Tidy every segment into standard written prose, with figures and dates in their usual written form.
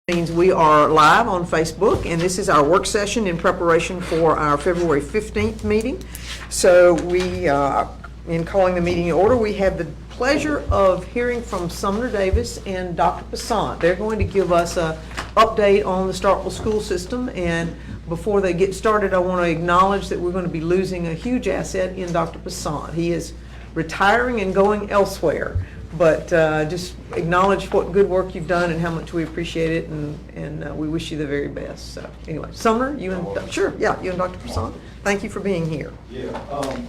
Means we are live on Facebook, and this is our work session in preparation for our February 15th meeting. So in calling the meeting in order, we have the pleasure of hearing from Sumner Davis and Dr. Passant. They're going to give us an update on the Starkville school system, and before they get started, I want to acknowledge that we're going to be losing a huge asset in Dr. Passant. He is retiring and going elsewhere. But just acknowledge what good work you've done and how much we appreciate it, and we wish you the very best. So anyway, Sumner, you and you and Dr. Passant, thank you for being here. Yeah,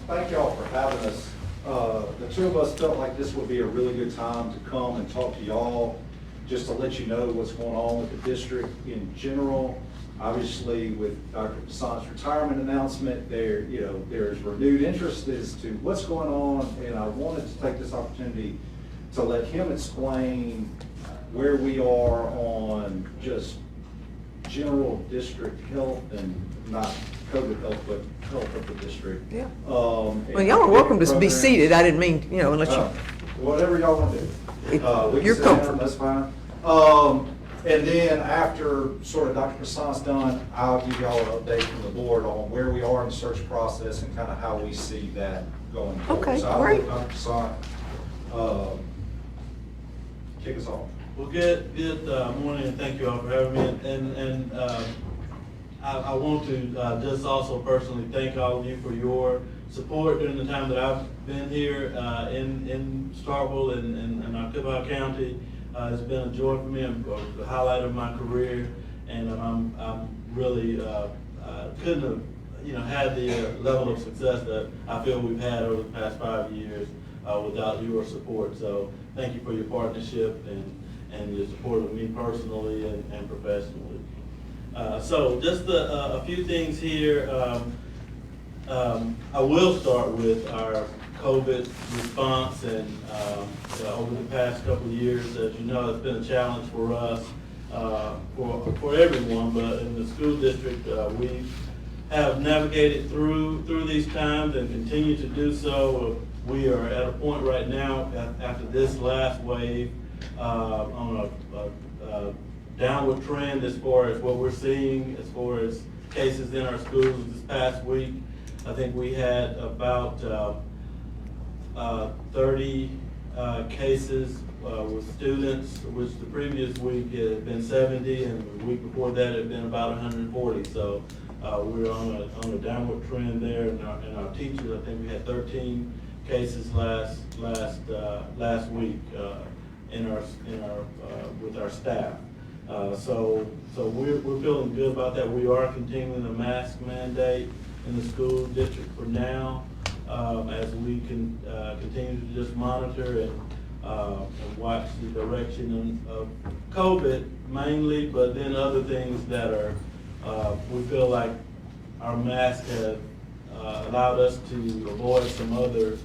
thank y'all for having us. The two of us felt like this would be a really good time to come and talk to y'all, just to let you know what's going on with the district in general. Obviously, with Dr. Passant's retirement announcement, there's renewed interest as to what's going on, and I wanted to take this opportunity to let him explain where we are on just general district health, and not COVID health, but health of the district. Yeah. Well, y'all are welcome to be seated. I didn't mean, unless you. Whatever y'all want to do. We Your can sit comfort. down, that's fine. And then after sort of Dr. Passant's done, I'll give y'all an update from the board on where we are in the search process and kind of how we see that going forward. Okay, So I'll great. let Dr. Passant kick us off. Well, good morning, and thank you all for having me. And I want to just also personally thank all of you for your support during the time that I've been here in Starkville and Octavia County. It's been a joy for me, the highlight of my career, and I'm really couldn't have had the level of success that I feel we've had over the past 5 years without your support. So thank you for your partnership and your support of me personally and professionally. So just a few things here. I will start with our COVID response, and over the past couple of years, as you know, it's been a challenge for us, for everyone, but in the school district, we have navigated through these times and continue to do so. We are at a point right now, after this last wave, on a downward trend as far as what we're seeing as far as cases in our schools. This past week, I think we had about 30 cases with students, which the previous week it had been 70, and the week before that it had been about 140. So we're on a downward trend there. And our teachers, I think we had 13 cases last week with our staff. So we're feeling good about that. We are continuing the mask mandate in the school district for now, as we can continue to just monitor and watch the direction of COVID mainly, but then other things that are, we feel like our mask have allowed us to avoid some other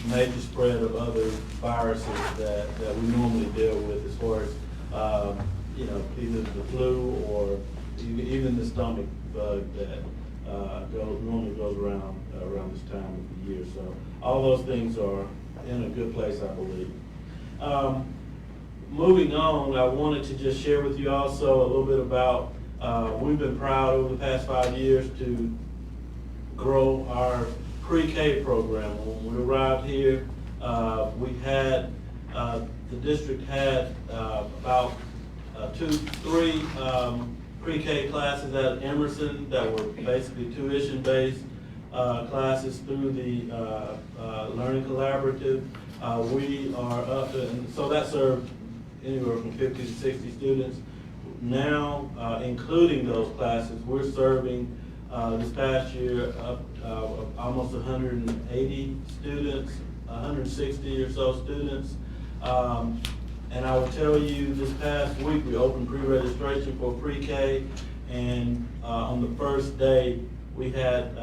major spread of other viruses that we normally deal with, as far as either the flu or even the stomach bug that normally goes around this time of the year. So all those things are in a good place, I believe. Moving on, I wanted to just share with you also a little bit about, we've been proud over the past 5 years to grow our pre-K program. When we arrived here, the district had about 2-3 pre-K classes at Emerson that were basically tuition-based classes through the Learning Collaborative. We are up to, and so that served anywhere from 50 to 60 students. Now, including those classes, we're serving this past year up almost 180 students, 160 or so students. And I will tell you, this past week, we opened pre-registration for pre-K, and on the first day, we had,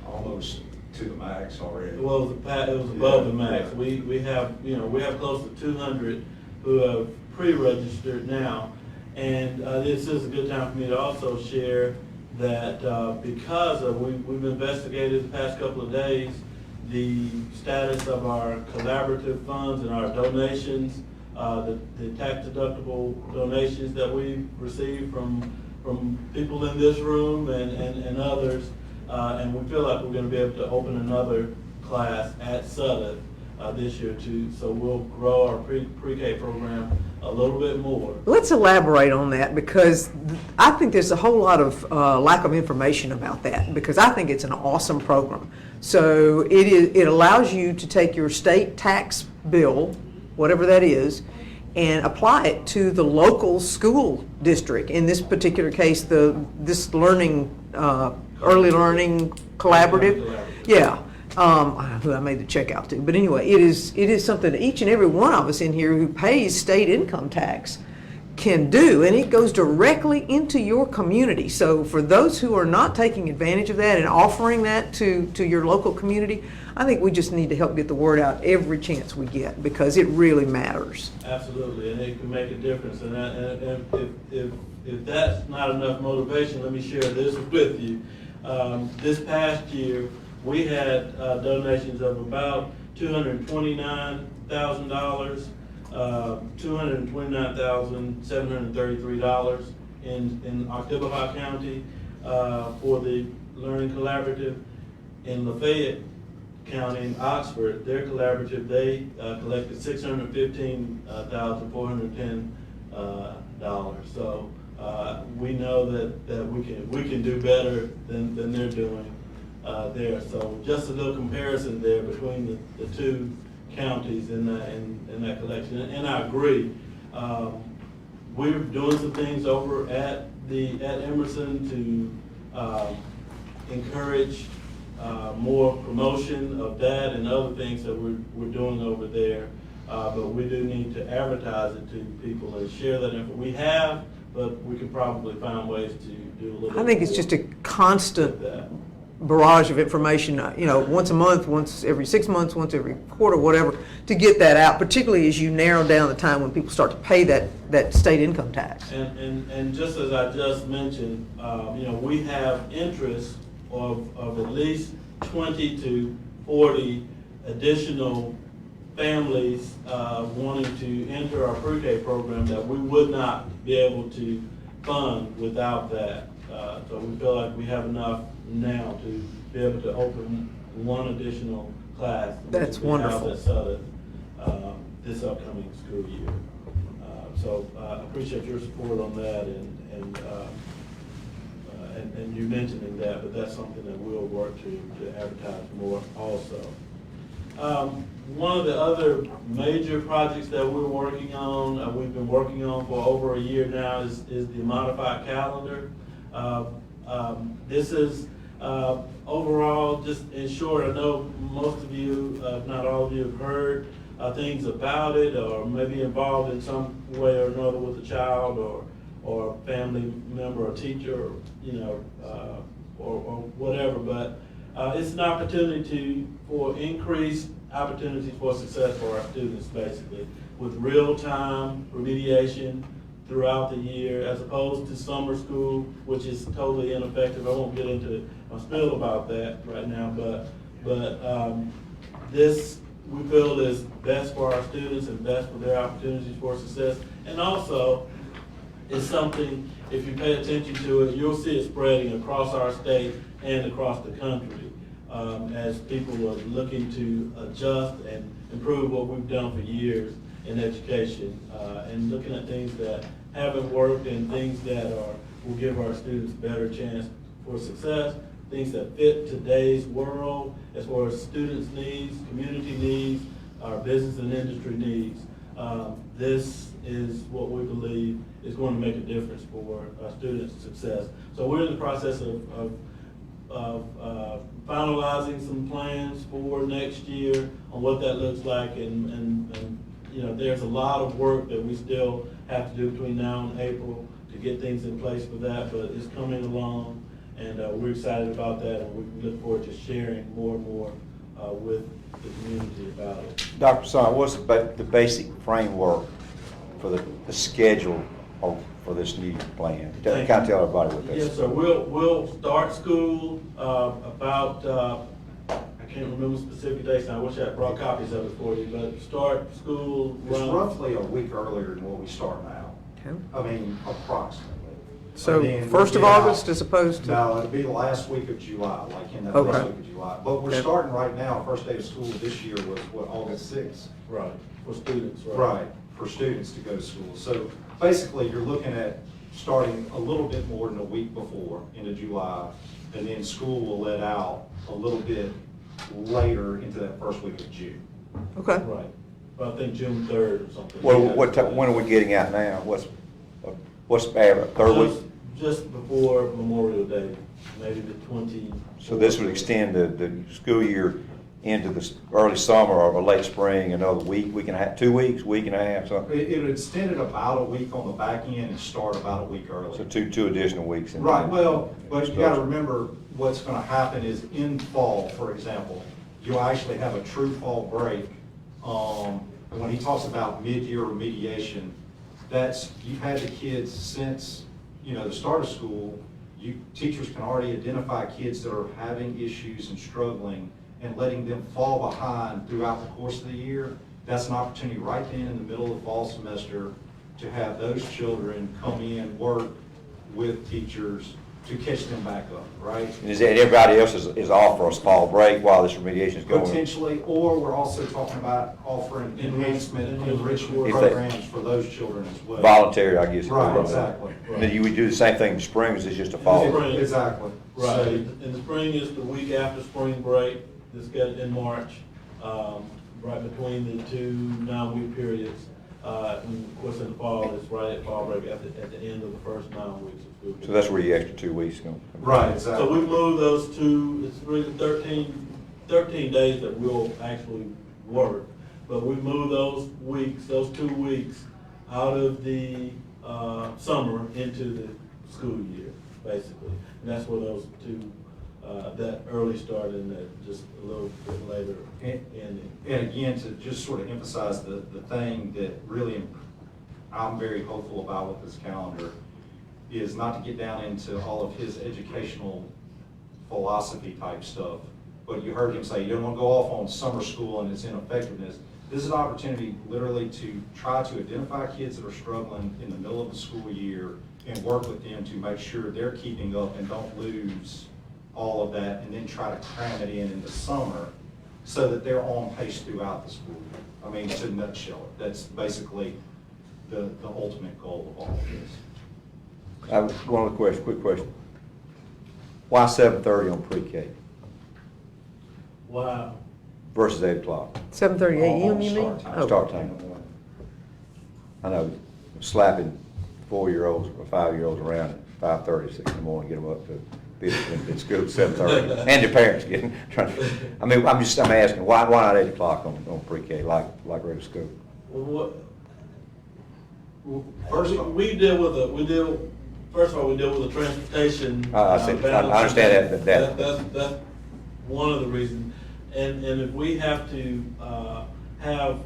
Almost to the max already. well, it was above the max. We have close to 200 who have pre-registered now. And this is a good time for me to also share that because we've investigated the past couple of days the status of our collaborative funds and our donations the tax deductible donations that we received from people in this room and others. And we feel like we're going to be able to open another class at Sutter this year too. So we'll grow our pre-K program a little bit more. Let's elaborate on that, because I think there's a whole lot of lack of information about that, because I think it's an awesome program. So it allows you to take your state tax bill, whatever that is, and apply it to the local school district. In this particular case, this learning, early learning collaborative. Yeah. Who I made the check out to. But anyway, it is something that each and every one of us in here who pays state income tax can do, and it goes directly into your community. So for those who are not taking advantage of that and offering that to your local community, I think we just need to help get the word out every chance we get, because it really matters. Absolutely, and it can make a difference. And if that's not enough motivation, let me share this with you. This past year, we had donations of about $229,000, $229,733 in Oktibbeha County for the Learning Collaborative. In Lafayette County, in Oxford, their collaborative, they collected $615,410. So we know that we can do better than they're doing there. So just a little comparison there between the two counties in that collection. And I agree. We're doing some things over at Emerson to encourage more promotion of that and other things that we're doing over there. But we do need to advertise it to people and share that info. We have, but we could probably find ways to do a little bit. I think it's just a constant barrage of information, once a month, once every 6 months, once every quarter, whatever, to get that out, particularly as you narrow down the time when people start to pay that state income tax. And just as I just mentioned, we have interest of at least 20 to 40 additional families wanting to enter our pre-K program that we would not be able to fund without that. So we feel like we have enough now to be able to open one additional class. That's wonderful. At Sutter, this upcoming school year. So I appreciate your support on that and you mentioning that, but that's something that we'll work to advertise more also. One of the other major projects that we're working on, we've been working on for over a year now, is the modified calendar. This is overall, just in short, I know most of you, if not all of you, have heard things about it, or maybe involved in some way or another with a child or family member or teacher, or whatever. But it's an opportunity for increased opportunities for success for our students, basically, with real-time remediation throughout the year, as opposed to summer school, which is totally ineffective. I won't get into a spiel about that right now, but this we feel is best for our students and best for their opportunities for success. And also, it's something, if you pay attention to it, you'll see it spreading across our state and across the country as people are looking to adjust and improve what we've done for years in education and looking at things that haven't worked and things that will give our students a better chance for success, things that fit today's world as far as students' needs, community needs, our business and industry needs. This is what we believe is going to make a difference for our students' success. So we're in the process of finalizing some plans for next year on what that looks like, and there's a lot of work that we still have to do between now and April to get things in place for that, but it's coming along, and we're excited about that, and we look forward to sharing more and more with the community about it. Dr. Son, what's the basic framework for the schedule for this new plan? Kind of tell everybody what that is. Yes, sir. We'll start school about, I can't remember specific dates, and I wish I had brought copies of it for you, but start school It's run. roughly a week earlier than what we start now. Okay. I mean, approximately. So And then we 1st of get out- August as opposed to? No, it'll be the last week of July, like in the Okay. first week of July. But we're Okay. starting right now, first day of school this year was what, August 6th? Right, for students, right? Right, for students to go to school. So basically, you're looking at starting a little bit more than a week before, into July, and then school will let out a little bit later into that first week of June. Okay. Right, but I think June 3rd or something. When are we getting out now? What's the average, third week? Just before Memorial Day, maybe the 20. So this would extend the school year into the early summer or late spring, another week, week and a half, 2 weeks, week and a half, something? It would extend it about a week on the back end and start about a week early. So two additional weeks. in- Right, well, but you gotta remember, what's gonna happen is in fall, for example, you'll actually have a true fall break. And when he talks about mid-year remediation, that's, you've had the kids since, the start of school, teachers can already identify kids that are having issues and struggling and letting them fall behind throughout the course of the year. That's an opportunity right then in the middle of the fall semester to have those children come in, work with teachers to catch them back up, right? And is that everybody else is off for a fall break while this remediation is going on? Potentially, or we're also talking about offering enhancement and enrichment If they- programs for those children as well. Voluntary, I guess. Right, exactly. And then you would do the same thing in spring, it's just a fall. Spring. Exactly. Right, So- in the spring is the week after spring break, this got in March, right between the two 9-week periods. And of course, in the fall, it's right at fall break at the end of the first 9 weeks of school. So that's where your extra 2 weeks go. Right, So exactly. we moved those two, it's really 13 days that we'll actually work. But we moved those 2 weeks out of the summer into the school year, basically. And that's where those two, that early start and that just a little bit later ending. And again, to just sort of emphasize the thing that really I'm very hopeful about with this calendar is not to get down into all of his educational philosophy type stuff. But you heard him say, you don't want to go off on summer school and its ineffectiveness. This is an opportunity literally to try to identify kids that are struggling in the middle of the school year and work with them to make sure they're keeping up and don't lose all of that, and then try to cram it in the summer so that they're on pace throughout the school year. I mean, to nutshell it, that's basically the ultimate goal of all of this. I have one other question, quick question. Why 7:30 on pre-K Wow. versus 8 o'clock? 7:30 a.m. you mean? Start time. Oh. Start time. I know, slapping 4-year-olds or 5-year-olds around at 5:30, 6 in the morning, get them up to be at school at 7:30, and their parents getting, I'm asking, why not 8 o'clock on pre-K, like regular school? Well, First what, off- we deal with first of all, we deal with the transportation. I see. I understand that. That's one of the reasons. And if we have to have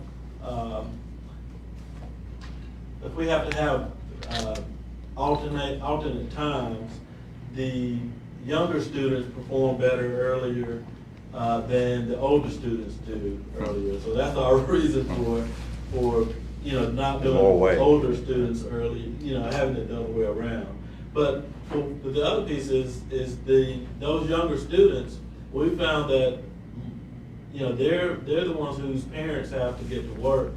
alternate times, the younger students perform better earlier than the older students do earlier. So that's our reason for not doing More weight. older students early, having it the other way around. But for the other piece is those younger students, we found that they're the ones whose parents have to get to work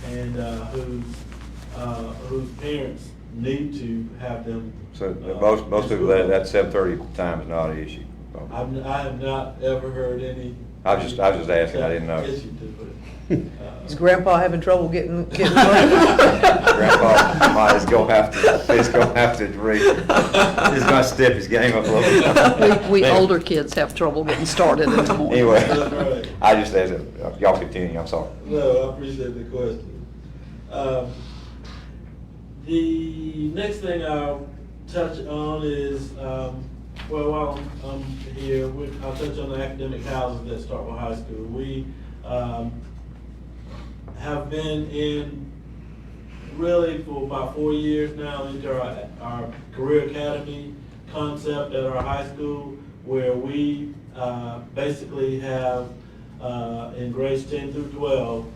and whose parents need to have them. So most in people, school. that 7:30 time is not an issue. I have not ever heard any. I was just asking, I didn't know. Issue to it. Is Grandpa having trouble getting work? Grandpa is gonna have to, he's gonna step his game up a little bit. We older kids have trouble getting started in the morning. Anyway, That's right. I just asked, y'all continue, I'm sorry. No, I appreciate the question. The next thing I'll touch on is, while I'm here, I'll touch on the academic houses at Starkville High School. We have been in really for about 4 years now into our career academy concept at our high school. where we basically have in grades 10 through 12,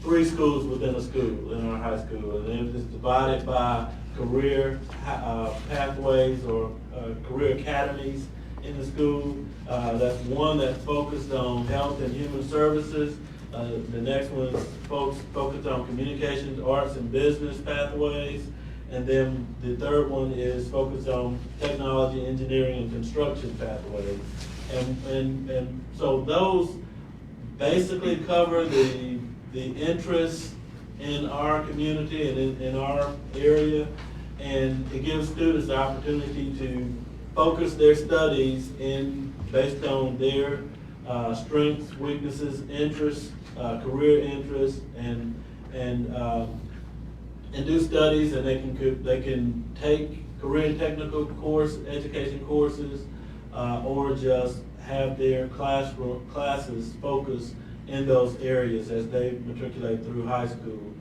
3 schools within a school in our high school. And then it's divided by career pathways or career academies in the school. That's one that's focused on health and human services. The next one is focused on communications, arts, and business pathways. And then the third one is focused on technology, engineering, and construction pathways. And so those basically cover the interests in our community and in our area. And it gives students the opportunity to focus their studies based on their strengths, weaknesses, interests, career interests, and do studies, and they can take career and technical education courses, or just have their classes focus in those areas as they matriculate through high school.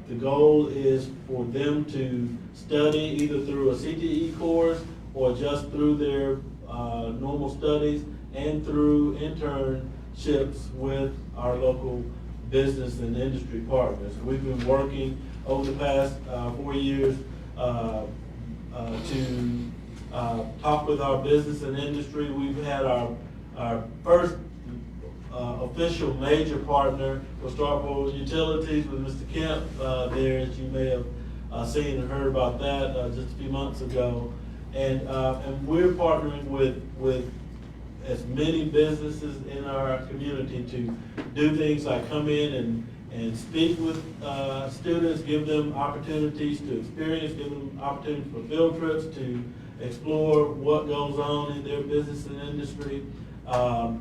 The goal is for them to study either through a CTE course or just through their normal studies and through internships with our local business and industry partners. We've been working over the past 4 years to talk with our business and industry. We've had our first official major partner with Starkville Utilities with Mr. Kemp there, as you may have seen and heard about that just a few months ago. And we're partnering with as many businesses in our community to do things like come in and speak with students, give them opportunities to experience, give them opportunities for field trips to explore what goes on in their business and industry, to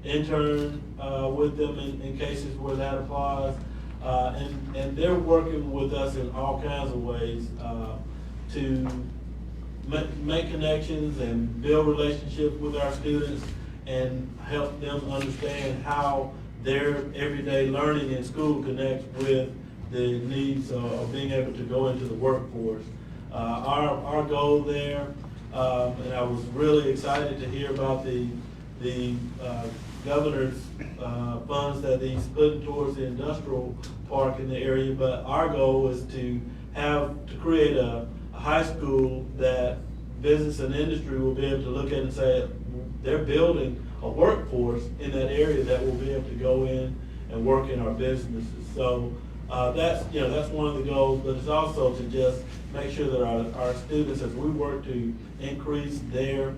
intern with them in cases where that applies. And they're working with us in all kinds of ways to make connections and build relationships with our students and help them understand how their everyday learning in school connects with the needs of being able to go into the workforce. Our goal there, and I was really excited to hear about the governor's funds that he's putting towards the industrial park in the area, but our goal is to create a high school that business and industry will be able to look at and say, they're building a workforce in that area that will be able to go in and work in our businesses. So that's one of the goals, but it's also to just make sure that our students, as we work to increase their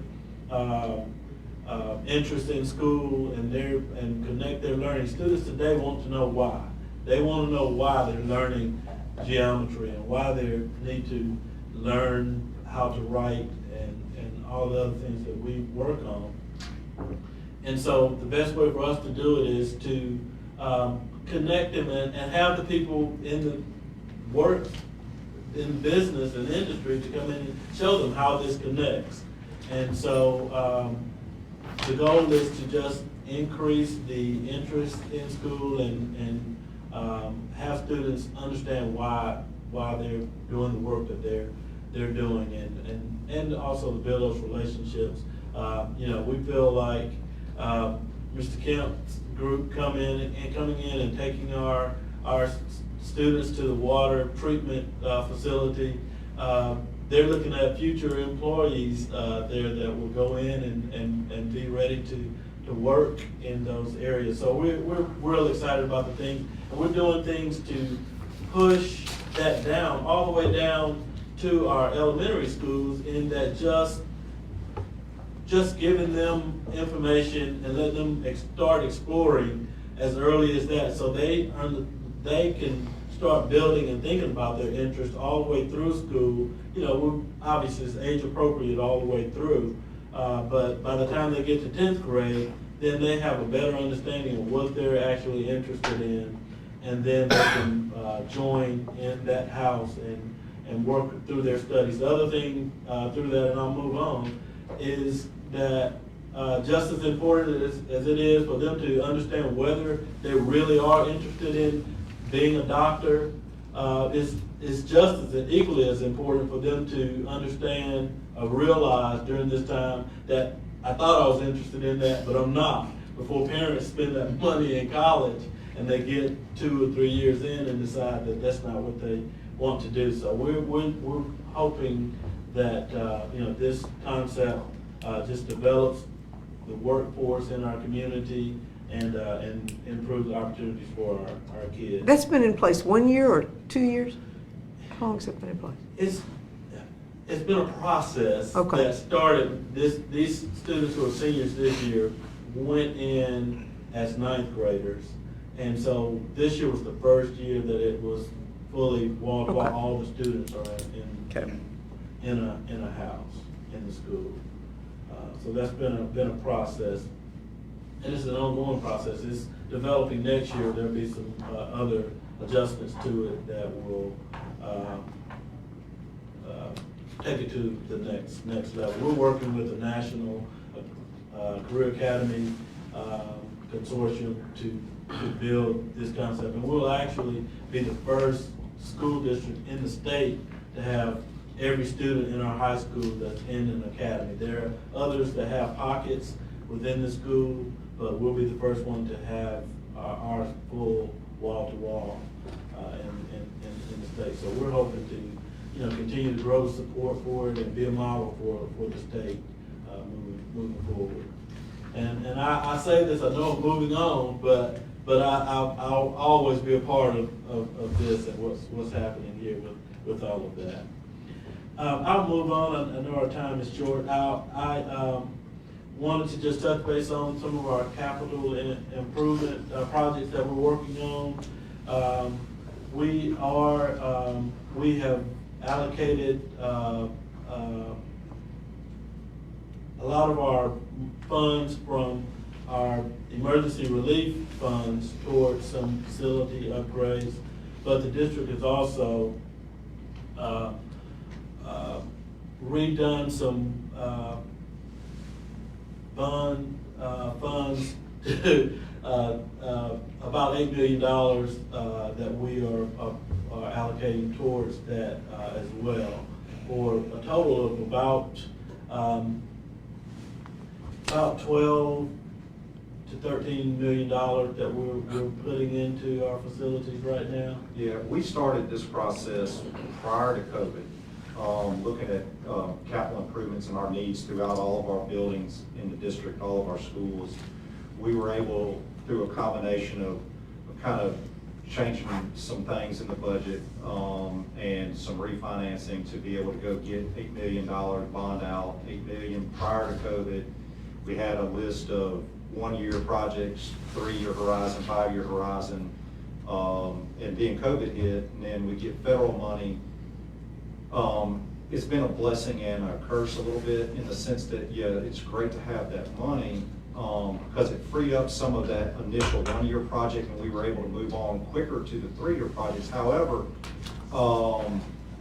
interest in school and connect their learning. Students today want to know why. They want to know why they're learning geometry and why they need to learn how to write and all the other things that we work on. And so the best way for us to do it is to connect them and have the people in the work, in business and industry to come in and show them how this connects. And so the goal is to just increase the interest in school and have students understand why they're doing the work that they're doing, and also to build those relationships. We feel like Mr. Kemp's group coming in and taking our students to the water treatment facility. They're looking at future employees there that will go in and be ready to work in those areas. So we're real excited about the thing, and we're doing things to push that down, all the way down to our elementary schools, in that just giving them information and let them start exploring as early as that, so they can start building and thinking about their interests all the way through school. Obviously it's age appropriate all the way through, but by the time they get to 10th grade, then they have a better understanding of what they're actually interested in, and then they can join in that house and work through their studies. The other thing through that, and I'll move on, is that just as important as it is for them to understand whether they really are interested in being a doctor, it's just as equally as important for them to understand or realize during this time that I thought I was interested in that, but I'm not. Before parents spend that money in college and they get 2 or 3 years in and decide that that's not what they want to do. So we're hoping that, this concept just develops the workforce in our community and improves opportunities for our kids. That's been in place 1 year or 2 years? How long has it been in place? It's been a process Okay. that started, these students who are seniors this year went in as ninth graders. And so this year was the first year that it was fully wall-to-wall, Okay. all the students are Okay. in a house, in the school. So that's been a process. And it's an ongoing process. It's developing next year. There'll be some other adjustments to it that will take it to the next level. We're working with the National Career Academy Consortium to build this concept. And we'll actually be the first school district in the state to have every student in our high school that's in an academy. There are others that have pockets within the school, but we'll be the first one to have our full wall-to-wall in the state. So we're hoping to, continue to grow the support for it and be a model for the state moving forward. And I say this, I know I'm moving on, but I'll always be a part of this and what's happening here with all of that. I'll move on. I know our time is short. I wanted to just touch base on some of our capital improvement projects that we're working on. We have allocated a lot of our funds from our emergency relief funds towards some facility upgrades, but the district has also redone some funds to about $8 million that we are allocating towards that as well, for a total of about 12 to $13 million that we're putting into our facilities right now. Yeah, we started this process prior to COVID, looking at capital improvements and our needs throughout all of our buildings in the district, all of our schools. We were able, through a combination of kind of changing some things in the budget and some refinancing, to be able to go get $8 million bond out. $8 million prior to COVID. We had a list of 1-year projects, 3-year horizon, 5-year horizon, and then COVID hit, and then we get federal money. It's been a blessing and a curse a little bit, in the sense that, yeah, it's great to have that money, because it freed up some of that initial 1-year project, and we were able to move on quicker to the 3-year projects. However,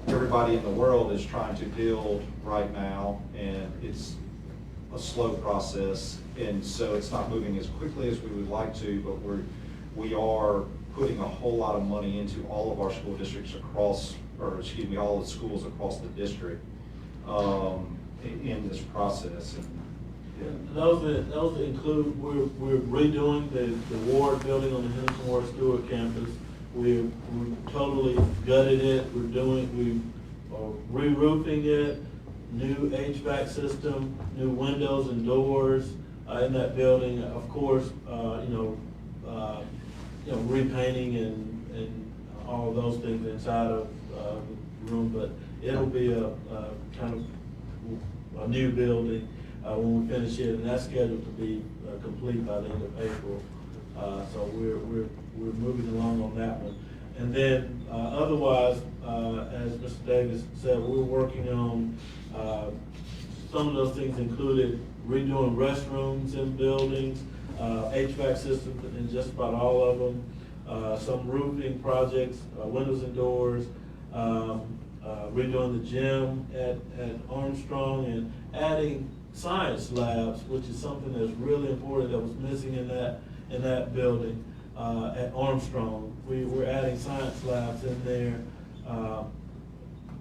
everybody in the world is trying to build right now, and it's a slow process, and so it's not moving as quickly as we would like to, but we are putting a whole lot of money into all of our school districts all the schools across the district in this process. And, yeah. Those include, we're redoing the Ward building on the Henderson Ward Stewart campus. We totally gutted it. We are re-roofing it, new HVAC system, new windows and doors in that building. Of course, repainting and all of those things inside of the room, but it'll be a kind of a new building when we finish it, and that's scheduled to be complete by the end of April. So we're moving along on that one. And then otherwise, as Mr. Davis said, we're working on some of those things included redoing restrooms in buildings, HVAC systems in just about all of them, some roofing projects, windows and doors, redoing the gym at Armstrong, and adding science labs, which is something that's really important that was missing in that building. at Armstrong. We're adding science labs in there,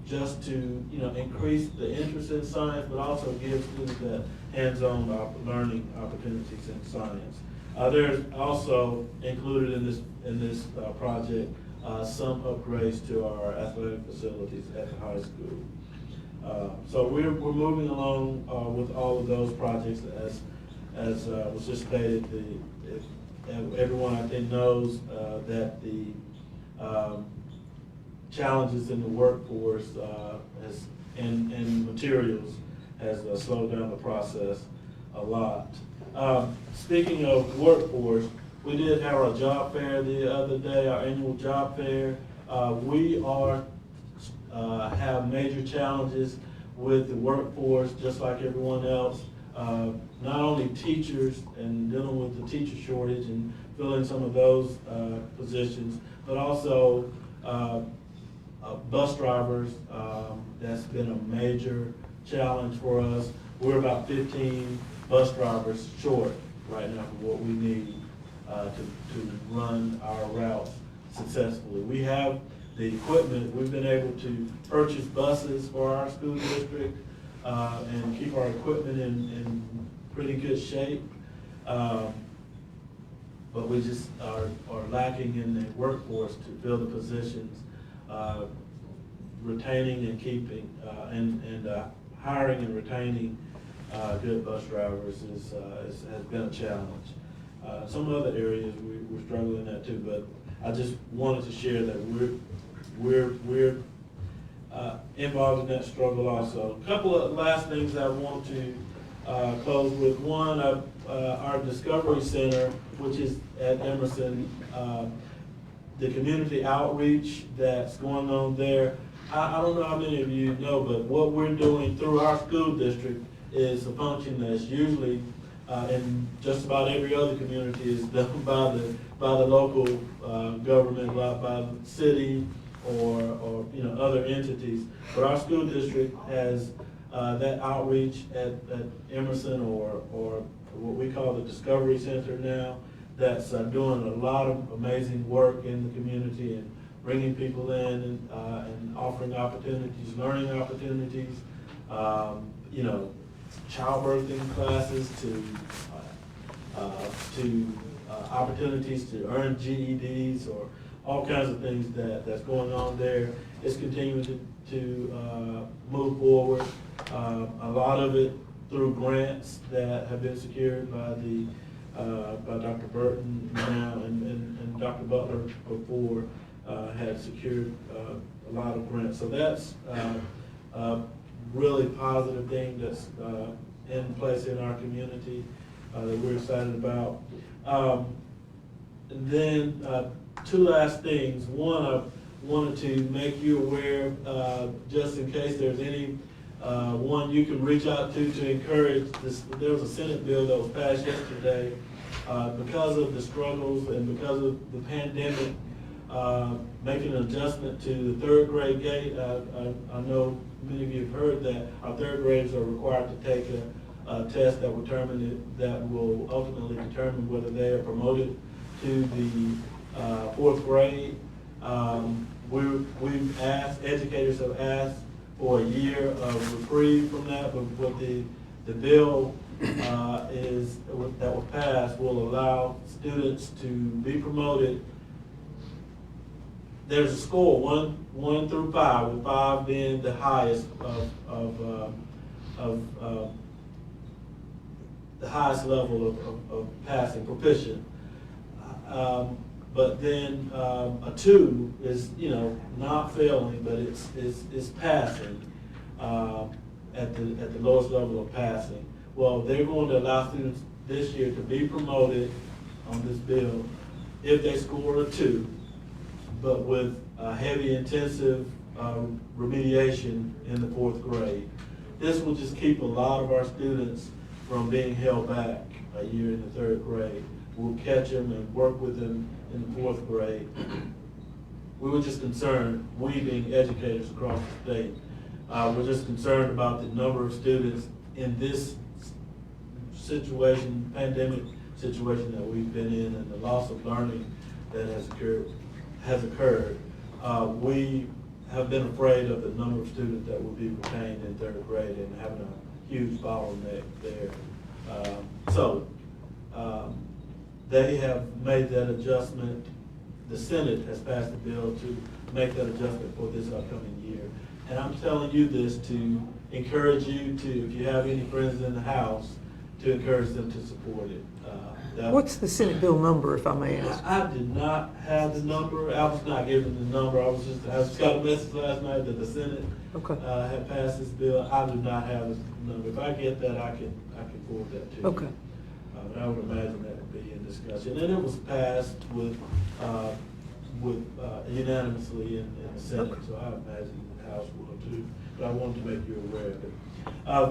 just to, increase the interest in science, but also give students that hands-on learning opportunities in science. There's also included in this project, some upgrades to our athletic facilities at the high school. So we're moving along with all of those projects as was just stated. Everyone I think knows that the challenges in the workforce and materials has slowed down the process a lot. Speaking of workforce, we did have our job fair the other day, our annual job fair. We have major challenges with the workforce, just like everyone else. Not only teachers and dealing with the teacher shortage and filling some of those positions, but also bus drivers. That's been a major challenge for us. We're about 15 bus drivers short right now for what we need to run our routes successfully. We have the equipment. We've been able to purchase buses for our school district and keep our equipment in pretty good shape. But we just are lacking in the workforce to fill the positions. Retaining and keeping and hiring and retaining good bus drivers has been a challenge. Some other areas we're struggling at too, but I just wanted to share that we're involved in that struggle also. A couple of last things I want to close with. One, our Discovery Center, which is at Emerson, the community outreach that's going on there. I don't know how many of you know, but what we're doing through our school district is a function that's usually in just about every other community is done by the local government, by the city or other entities. But our school district has that outreach at Emerson or what we call the Discovery Center now, that's doing a lot of amazing work in the community and bringing people in and offering opportunities, learning opportunities, childbirthing classes to opportunities to earn GEDs or all kinds of things that's going on there. It's continuing to move forward. A lot of it through grants that have been secured by Dr. Burton now and Dr. Butler before had secured a lot of grants. So that's a really positive thing that's in place in our community that we're excited about. And then two last things. One, I wanted to make you aware, just in case there's any one you can reach out to encourage this. There was a Senate bill that was passed yesterday because of the struggles and because of the pandemic, making an adjustment to the third grade gate. I know many of you have heard that our third graders are required to take a test that will ultimately determine whether they are promoted to the fourth grade. We've asked, educators have asked for a year of reprieve from that, but what the bill that was passed will allow students to be promoted. There's a score, 1 through 5, with 5 being the highest of the highest level of passing, proficient. But then a 2 is, not failing, but it's passing at the lowest level of passing. Well, they're going to allow students this year to be promoted on this bill if they score a 2, but with heavy intensive remediation in the fourth grade. This will just keep a lot of our students from being held back a year in the third grade. We'll catch them and work with them in the fourth grade. We were just concerned, we being educators across the state, we're just concerned about the number of students in this situation, pandemic situation that we've been in and the loss of learning that has occurred, we have been afraid of the number of students that will be retained in third grade and having a huge bottleneck there. They have made that adjustment. The Senate has passed a bill to make that adjustment for this upcoming year. And I'm telling you this to encourage you to, if you have any friends in the House, to encourage them to support it. What's the Senate bill number, if I may ask? I did not have the number. I was not given the number. I just got a message last night that the Senate Okay. had passed this bill. I do not have the number. If I get that, I can forward that to you. Okay. But I would imagine that would be in discussion. And it was passed with unanimously in the Senate, Okay. so I imagine the House will too. But I wanted to make you aware of it.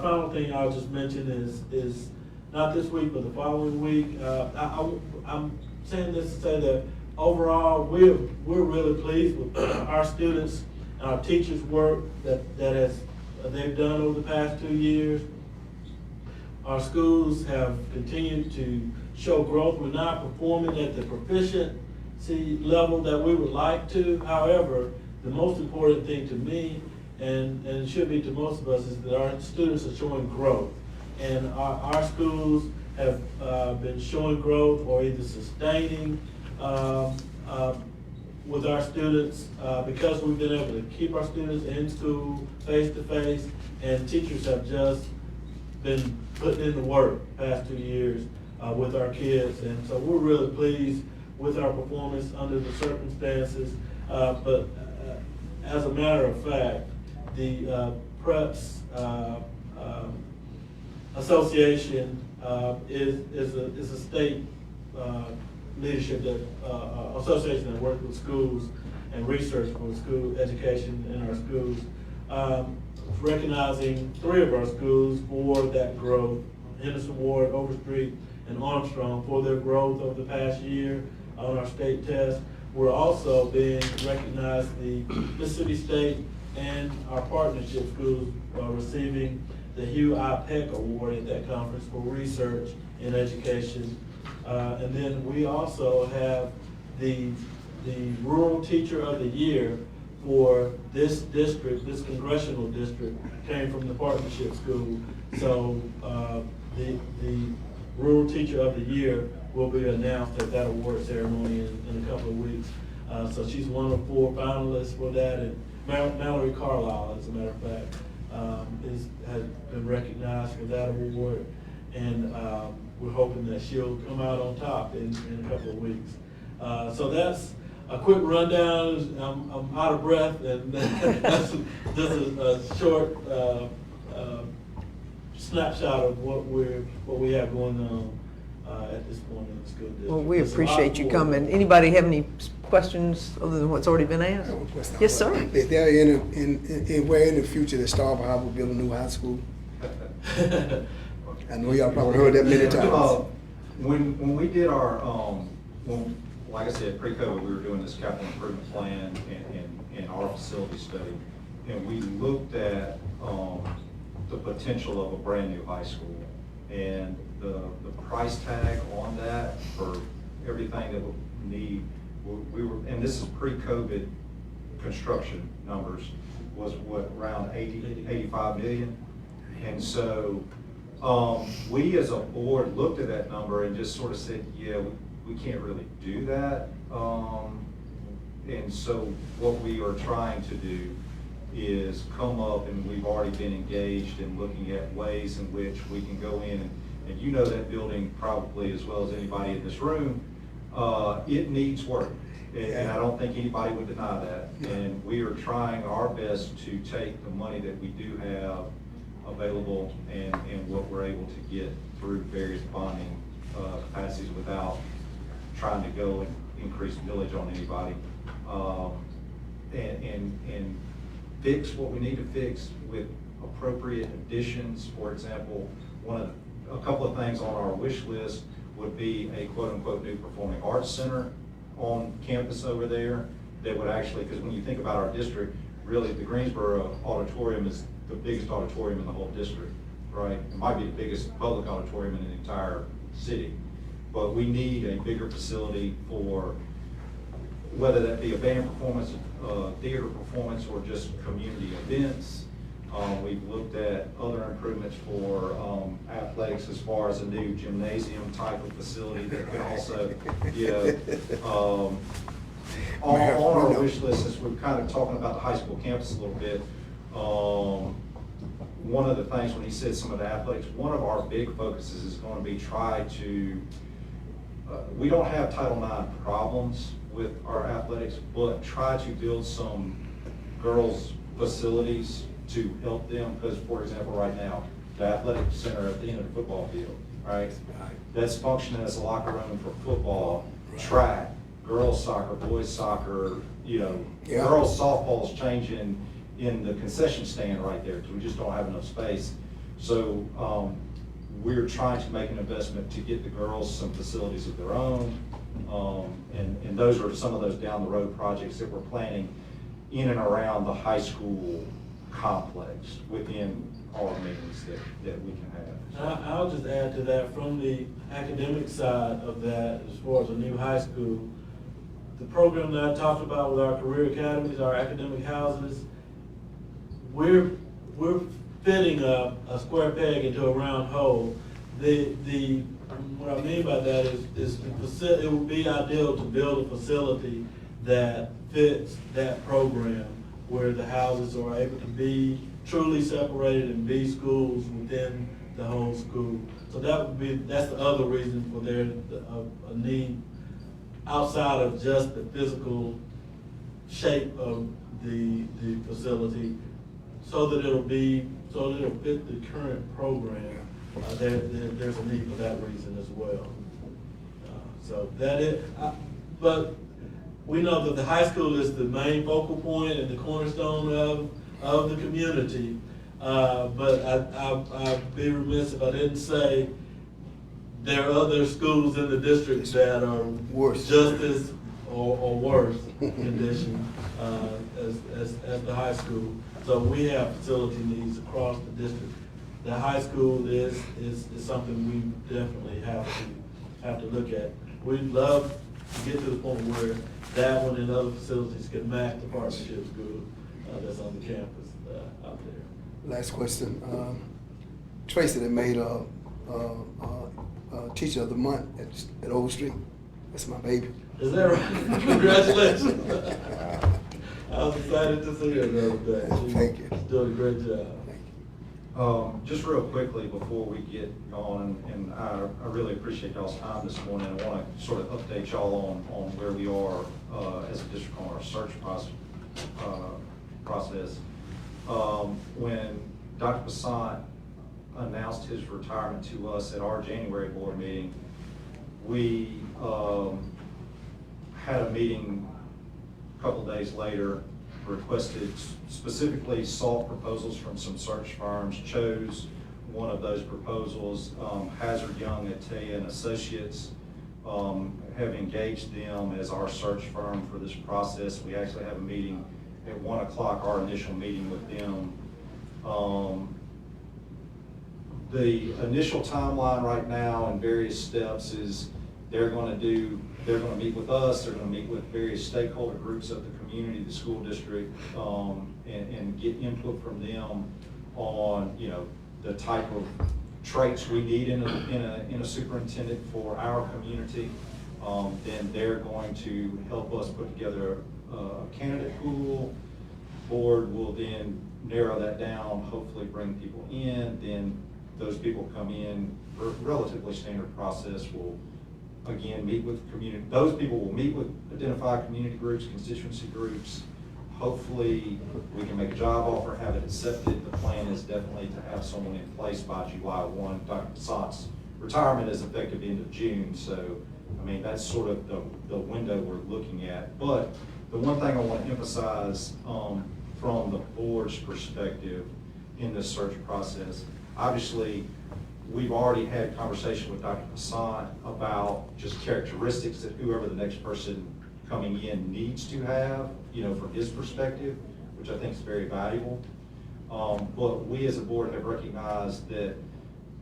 Final thing I'll just mention is not this week, but the following week. I'm saying this to say that overall, we're really pleased with our students and our teachers' work that they've done over the past 2 years. Our schools have continued to show growth. We're not performing at the proficiency level that we would like to. However, the most important thing to me, and it should be to most of us, is that our students are showing growth. And our schools have been showing growth or either sustaining with our students because we've been able to keep our students in school face-to-face, and teachers have just been putting in the work the past 2 years with our kids. And so we're really pleased with our performance under the circumstances. But as a matter of fact, the Preps Association is a state leadership association that works with schools and research for school education in our schools, recognizing 3 of our schools for that growth: Henderson Ward, Overstreet, and Armstrong, for their growth over the past year on our state test. We're also being recognized, the Mississippi State and our partnership schools are receiving the Hugh I. Peck Award at that conference for research in education. And then we also have the Rural Teacher of the Year for this district, this congressional district, came from the partnership school. So the Rural Teacher of the Year will be announced at that award ceremony in a couple of weeks. So she's one of 4 finalists for that, and Mallory Carlisle, as a matter of fact, has been recognized for that award, and we're hoping that she'll come out on top in a couple of weeks. So that's a quick rundown. I'm out of breath, and that's just a short snapshot of what we have going on at this point in the school district. Well, we It's a lot appreciate you more. coming. Anybody have any questions other than what's already been asked? I have a question. Yes, sir. Is there where in the future that Starkville High will build a new high school? I know y'all probably heard that many times. When we did our, like I said, pre-COVID, we were doing this capital improvement plan and our facility study, and we looked at the potential of a brand new high school, and the price tag on that for everything that we need, we were, and this is pre-COVID construction numbers, was what, around 85 million? And so we as a board looked at that number and just sort of said, yeah, we can't really do that. And so what we are trying to do is come up, and we've already been engaged in looking at ways in which we can go in, and you know that building probably as well as anybody in this room, it needs work. And I don't think anybody would deny that. And we are trying our best to take the money that we do have available and what we're able to get through various bonding capacities without trying to go and increase millage on anybody. And fix what we need to fix with appropriate additions. For example, a couple of things on our wish list would be a quote-unquote new performing arts center on campus over there that would actually, because when you think about our district, really the Greensboro Auditorium is the biggest auditorium in the whole district, right? It might be the biggest public auditorium in the entire city. but we need a bigger facility for, whether that be a band performance, theater performance, or just community events. We've looked at other improvements for athletics as far as a new gymnasium type of facility that could also, you know, on our wish list, since we're kind of talking about the high school campus a little bit, one of the things when he said some of the athletics, one of our big focuses is going to be try to, we don't have Title IX problems with our athletics, but try to build some girls' facilities to help them, because for example, right now, the athletic center at the end of the football field, right? That's functioning as a locker room for football, track, girls soccer, boys soccer, you know, Yeah. girls softball's changing in the concession stand right there, because we just don't have enough space. So, we're trying to make an investment to get the girls some facilities of their own. And those are some of those down the road projects that we're planning in and around the high school complex within our meetings that we can have. I'll just add to that, from the academic side of that, as far as a new high school, the program that I talked about with our career academies, our academic houses, we're fitting a square peg into a round hole. What I mean by that is it would be ideal to build a facility that fits that program, where the houses are able to be truly separated and be schools within the whole school. So that's the other reason for there a need outside of just the physical shape of the facility, so that it'll fit the current program. There's a need for that reason as well. So that is, but we know that the high school is the main focal point and the cornerstone of the community. But I'd be remiss if I didn't say there are other schools in the district that are Worse. just as or worse condition as the high school. So we have facility needs across the district. The high school is something we definitely have to look at. We'd love to get to the point where that one and other facilities can match the partnership school that's on the campus out there. Last question. Tracy, that made a teacher of the month at Old Street. That's my baby. Is that right? Congratulations. I was excited to see her the other day. Thank you. She's doing a great job. Just real quickly before we get going, and I really appreciate y'all's time this morning. I want to sort of update y'all on where we are as a district on our search process. When Dr. Passant announced his retirement to us at our January board meeting, we had a meeting a couple days later, requested, specifically sought proposals from some search firms, chose one of those proposals, Hazard Young at Taya and Associates, have engaged them as our search firm for this process. We actually have a meeting at 1 o'clock, our initial meeting with them. The initial timeline right now and various steps is they're going to meet with us, they're going to meet with various stakeholder groups of the community, the school district, and get input from them on, you know, the type of traits we need in a superintendent for our community. Then they're going to help us put together a candidate pool. Board will then narrow that down, hopefully bring people in, then those people come in, relatively standard process, will again meet with community, those people will meet with identified community groups, constituency groups. Hopefully we can make a job offer, have it accepted. The plan is definitely to have someone in place by July 1. Dr. Passant's retirement is effective end of June, so I mean that's sort of the window we're looking at. But the one thing I want to emphasize from the board's perspective in this search process, obviously we've already had conversation with Dr. Passant about just characteristics that whoever the next person coming in needs to have, you know, from his perspective, which I think is very valuable. But we as a board have recognized that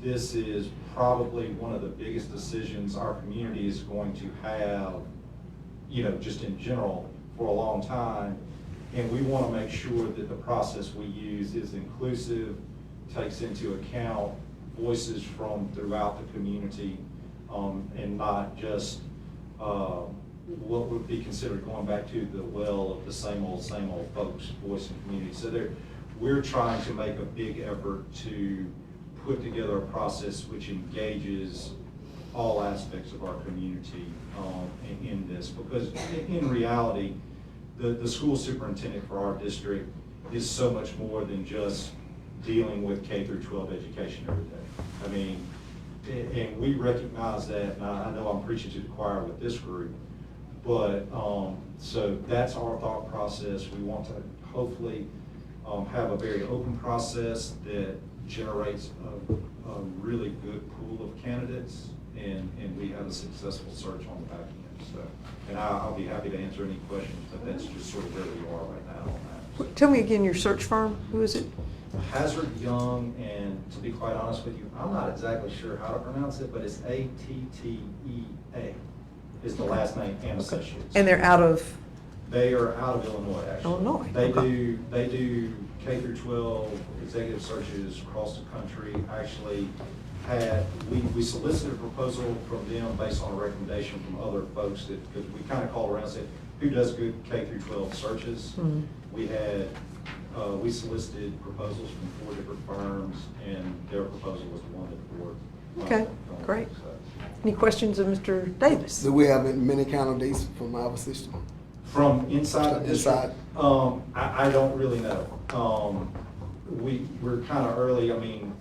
this is probably one of the biggest decisions our community is going to have, just in general, for a long time. And we want to make sure that the process we use is inclusive, takes into account voices from throughout the community, and not just what would be considered going back to the well of the same old folks voice in community. So we're trying to make a big effort to put together a process which engages all aspects of our community in this, because in reality, the school superintendent for our district is so much more than just dealing with K through 12 education every day. I mean, and we recognize that, and I know I'm preaching to the choir with this group, but so that's our thought process. We want to hopefully have a very open process that generates a really good pool of candidates, and we have a successful search on the back end. So, and I'll be happy to answer any questions, but that's just sort of where we are right now on that. Tell me again your search firm, who is it? Hazard Young, and to be quite honest with you, I'm not exactly sure how to pronounce it, but it's A-T-T-E-A is the last name, and Associates. And they're out of, They are out of Illinois, actually. Illinois, They okay. do K through 12 executive searches across the country. Actually we solicited a proposal from them based on a recommendation from other folks because we kind of called around and said, who does good K through 12 searches? Mhm. We solicited proposals from 4 different firms, and their proposal was the one that the board. Okay, great. Any questions of Mr. Davis? Do we have many candidates from our system? From inside the district? Inside. I don't really know. We're kind of early. I mean,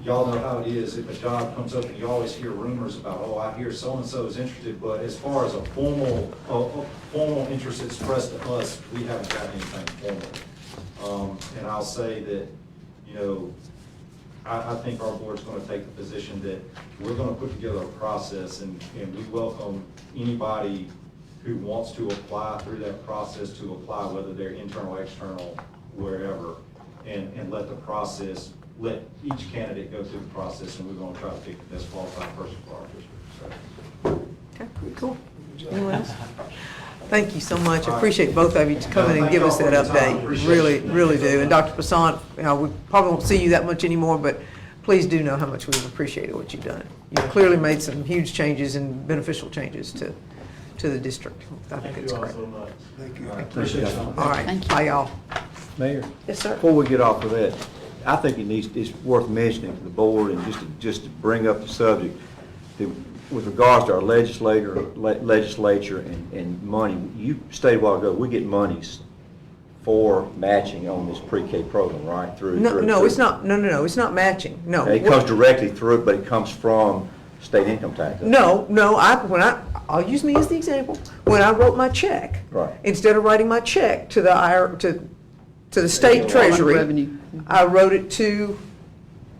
y'all know how it is. If a job comes up and you always hear rumors about, oh, I hear so-and-so is interested, but as far as a formal interest expressed to us, we haven't got anything formal. And I'll say that, I think our board's going to take the position that we're going to put together a process, and we welcome anybody who wants to apply through that process to apply, whether they're internal, external, wherever, and let each candidate go through the process, and we're going to try to pick the best qualified person for our district. So. Okay, cool. Anyone else? Thank you so much. I appreciate both of you to come in and give us that update. Really, really do. And Dr. Passant, we probably won't see you that much anymore, but please do know how much we've appreciated what you've done. You've clearly made some huge changes and beneficial changes to the district. I think it's great. Thank you all so much. Thank you. Appreciate it. All right. Thank you. Bye, y'all. Mayor? Yes, sir. Before we get off of that, I think it's worth mentioning to the board, and just to bring up the subject, that with regards to our legislature and money, you stated a while ago, we get monies for matching on this pre-K program, right? No, it's not. No, it's not matching. No. It comes directly through it, but it comes from state income tax. No, I'll use me as the example. When I wrote my check, Right. instead of writing my check to the state treasury, Revenue. I wrote it to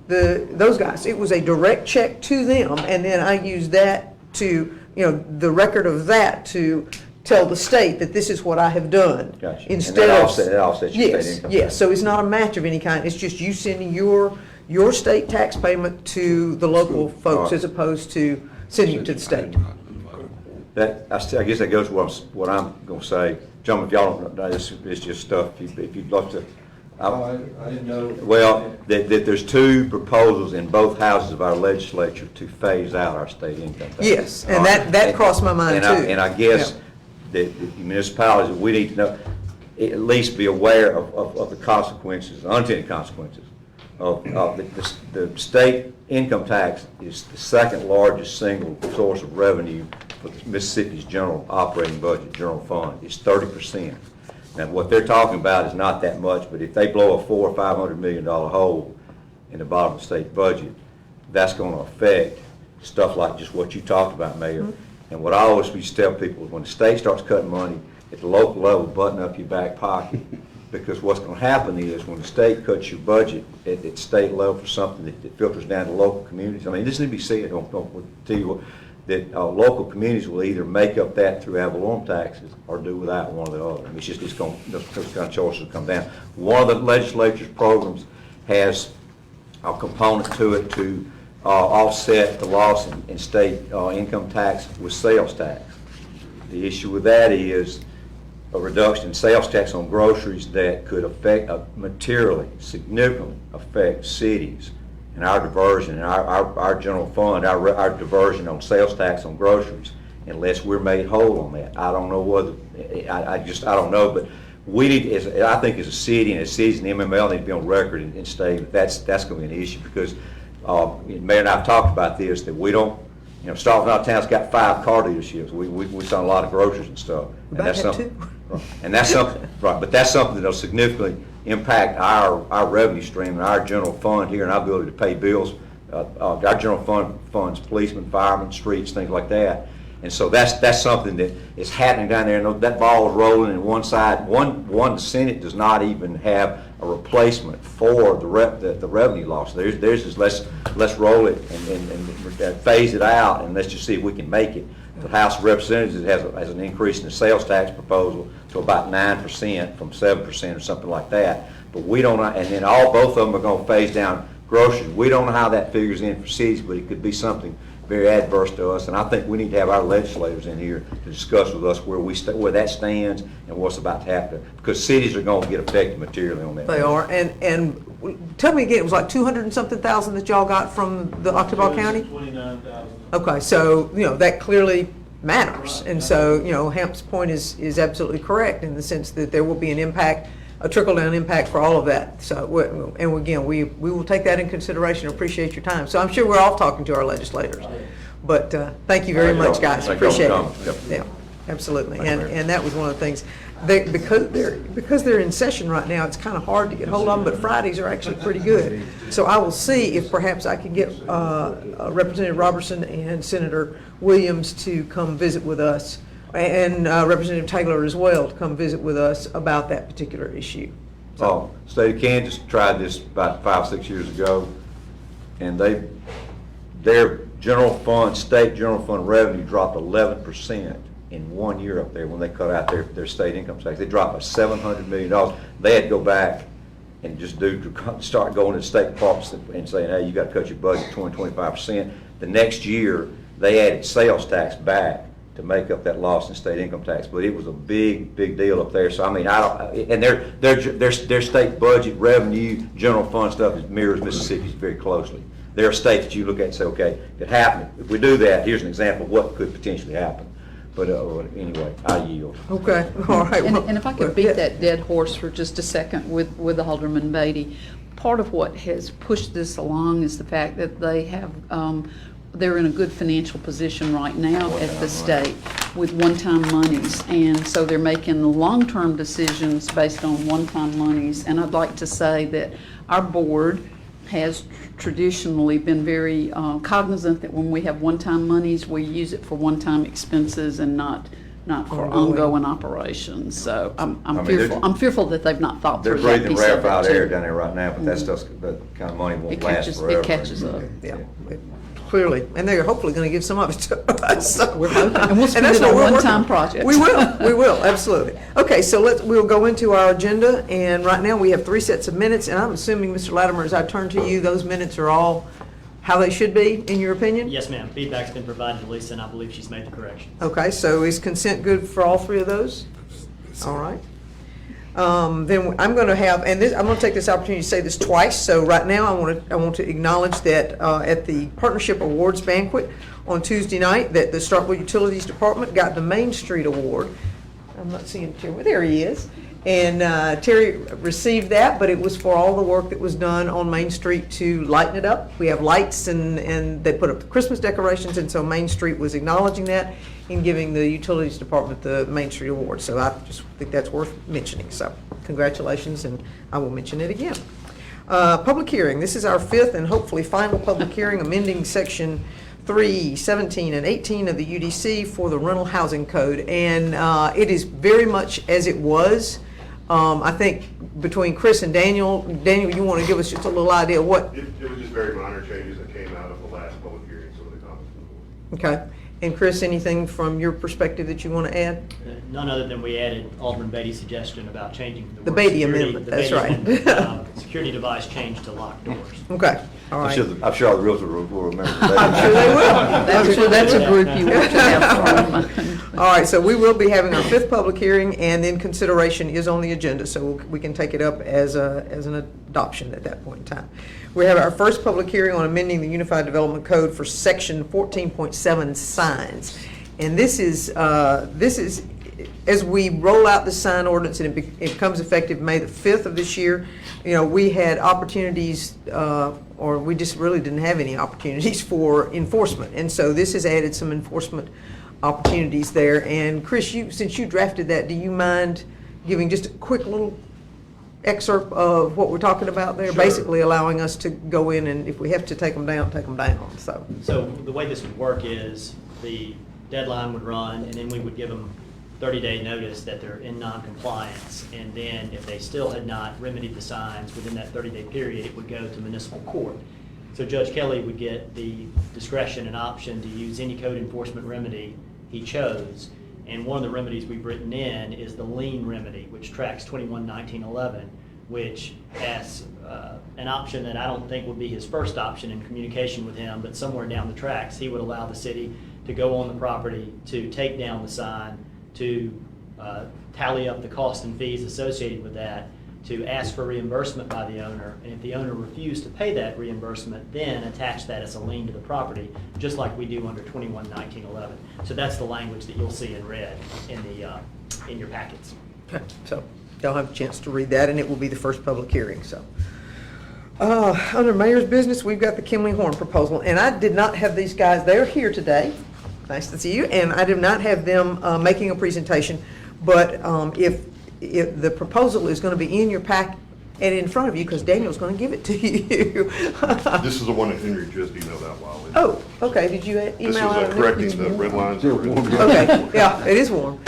those guys. It was a direct check to them, and then I used that to, the record of that to tell the state that this is what I have done. Gotcha. Instead And of that offsets your yes, state income yes. tax. So it's not a match of any kind. It's just you sending your state tax payment to the local folks as opposed to sending it to the state. I guess that goes to what I'm going to say. Gentlemen, if y'all don't know, it's just stuff, if you'd love to. I didn't know. Well, that there's 2 proposals in both houses of our legislature to phase out our state income tax. Yes, and All right? that crossed my mind too. And I guess Yeah. that the municipalities, we need to know, at least be aware of the consequences, unintended consequences of the state income tax is the second largest single source of revenue for Mississippi's general operating budget, general fund. It's 30%. Now, what they're talking about is not that much, but if they blow a $400 or $500 million hole in the bottom of the state budget, that's going to affect stuff like just what you talked about, Mayor. Mm-hmm. And what I always used to tell people is when the state starts cutting money at the local level, button up your back pocket. Because what's going to happen is when the state cuts your budget at state level for something that filters down to local communities, I mean, this needs to be said, don't tell you what, that local communities will either make up that through ad valorem taxes or do without one or the other. I mean, those kind of choices will come down. One of the legislature's programs has component to it to offset the loss in state income tax with sales tax. The issue with that is a reduction in sales tax on groceries that could affect, materially, significantly affect cities and our diversion and our general fund, our diversion on sales tax on groceries, unless we're made whole on that. I don't know whether, I don't know, but we need, I think as a city and as cities and MML need to be on record and state that's going to be an issue, because Mayor and I have talked about this, that we don't, Starkville town's got 5 car dealerships. We sell a lot of groceries and stuff. And About that's that something, too. and that's something, right, but that's something that'll significantly impact our revenue stream and our general fund here and our ability to pay bills. Our general fund funds policemen, firemen, streets, things like that. And so that's something that is happening down there, and that ball is rolling. And one side, one Senate does not even have a replacement for the revenue loss. There's just let's roll it and phase it out, and let's just see if we can make it. The House of Representatives has an increase in the sales tax proposal to about 9% from 7% or something like that. But we don't, and then both of them are going to phase down groceries. We don't know how that figures in for cities, but it could be something very adverse to us, and I think we need to have our legislators in here to discuss with us where that stands and what's about to happen, because cities are going to get affected materially on that. They are, and tell me again, it was like 200 and something thousand that y'all got from the Octobah County? 29,000. Okay, so, that clearly matters, and so, Hamp's point is absolutely correct in the sense that there will be an impact, a trickle-down impact for all of that. So, and again, we will take that in consideration. Appreciate your time. So I'm sure we're all talking to our legislators. But thank you very much, guys. Thank you all for Appreciate coming. it. Yep. Yeah, absolutely. Thank you, Mayor. And that was one of the things. Because they're in session right now, it's kind of hard to get hold of them, but Fridays are actually pretty good. So I will see if perhaps I can get Representative Robertson and Senator Williams to come visit with us, and Representative Taylor as well, to come visit with us about that particular issue. State of Kansas tried this about 5-6 years ago, and their state general fund revenue dropped 11% in 1 year up there when they cut out their state income tax. They dropped by $700 million. They had to go back and just start going to the state departments and saying, hey, you got to cut your budget 20-25%. The next year, they added sales tax back to make up that loss in state income tax, but it was a big deal up there. So I mean, and their state budget revenue, general fund stuff mirrors Mississippi's very closely. There are states that you look at and say, okay, it happened. If we do that, here's an example of what could potentially happen. But anyway, I yield. Okay, all right. And if I could beat that dead horse for just a second with Alderman Beatty, part of what has pushed this along is the fact that they have, they're in a good financial position right now at the state with one-time monies. And so they're making the long-term decisions based on one-time monies. And I'd like to say that our board has traditionally been very cognizant that when we have one-time monies, we use it for one-time expenses and not for ongoing operations. So I'm fearful that they've not thought They're through that breathing piece of rarefied it air too. down there right now, but that kind of money won't last forever. It catches up. Yeah, clearly, and they're hopefully going to give some of it to us. So We're hoping, and we'll spend that's it what on we're working one-time on. projects. We will, absolutely. Okay, so we'll go into our agenda, and right now we have 3 sets of minutes, and I'm assuming, Mr. Latimer, as I turn to you, those minutes are all how they should be, in your opinion? Yes, ma'am. Feedback's been provided to Lisa, and I believe she's made the corrections. Okay, so is consent good for all 3 of those? All right. Then I'm going to have, and I'm going to take this opportunity to say this twice. So right now, I want to acknowledge that at the Partnership Awards banquet on Tuesday night, that the Starkville Utilities Department got the Main Street Award. I'm not seeing Terry. Well, there he is. And Terry received that, but it was for all the work that was done on Main Street to lighten it up. We have lights, and they put up the Christmas decorations, and so Main Street was acknowledging that in giving the Utilities Department the Main Street Award. So I just think that's worth mentioning. So congratulations, and I will mention it again. Public hearing. This is our 5th and hopefully final public hearing, amending Section 3, 17, and 18 of the UDC for the rental housing code. And it is very much as it was. I think between Chris and Daniel, you want to give us just a little idea of what? It was just very minor changes that came out of the last public hearing, some of the comments from the board. Okay. And Chris, anything from your perspective that you want to add? None other than we added Alderman Beatty's suggestion about changing the The word Beatty security- amendment, the that's Beatty right. amendment, security device change to locked doors. Okay. All I'm right. sure all the realtors will remember that. I'm sure they will. That's a group you want to have from. All right, so we will be having our 5th public hearing, and then consideration is on the agenda, so we can take it up as an adoption at that point in time. We have our first public hearing on amending the Unified Development Code for Section 14.7 signs. And this is, as we roll out the sign ordinance and it becomes effective May the 5th of this year, we had opportunities, or we just really didn't have any opportunities for enforcement. And so this has added some enforcement opportunities there. And Chris, since you drafted that, do you mind giving just a quick little excerpt of what we're talking about there? Sure. Basically allowing us to go in and if we have to take them down, so. So the way this would work is the deadline would run, and then we would give them 30-day notice that they're in non-compliance. And then if they still had not remedied the signs within that 30-day period, it would go to municipal court. So Judge Kelly would get the discretion and option to use any code enforcement remedy he chose. And one of the remedies we've written in is the lien remedy, which tracks 21-1911, which has an option that I don't think would be his first option in communication with him, but somewhere down the tracks, he would allow the city to go on the property, to take down the sign, to tally up the costs and fees associated with that, to ask for reimbursement by the owner, and if the owner refused to pay that reimbursement, then attach that as a lien to the property, just like we do under 21-1911. So that's the language that you'll see in red in your packets. Okay, so y'all have a chance to read that, and it will be the first public hearing, so. Under mayor's business, we've got the Kimley Horn proposal, and I did not have these guys, they're here today, nice to see you, and I did not have them making a presentation, but if the proposal is going to be in your pack and in front of you, because Daniel's going to give it to you. This is the one that Henry just emailed out while ago. Oh, okay, did you email This is out? correcting the red lines. Okay, yeah, it is warm.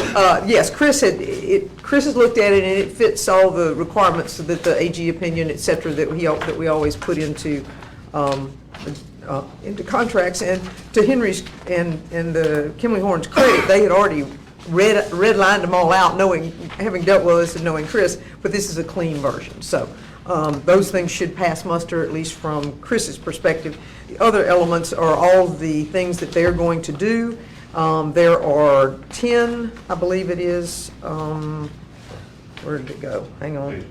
Yes, Chris has looked at it, and it fits all the requirements that the AG opinion, et cetera, that we always put into contracts. And to Henry's and the Kimley Horn's credit, they had already redlined them all out, having dealt with us and knowing Chris, but this is a clean version. So those things should pass muster, at least from Chris's perspective. The other elements are all the things that they're going to do. There are 10, I believe it is. Where did it go? Hang on.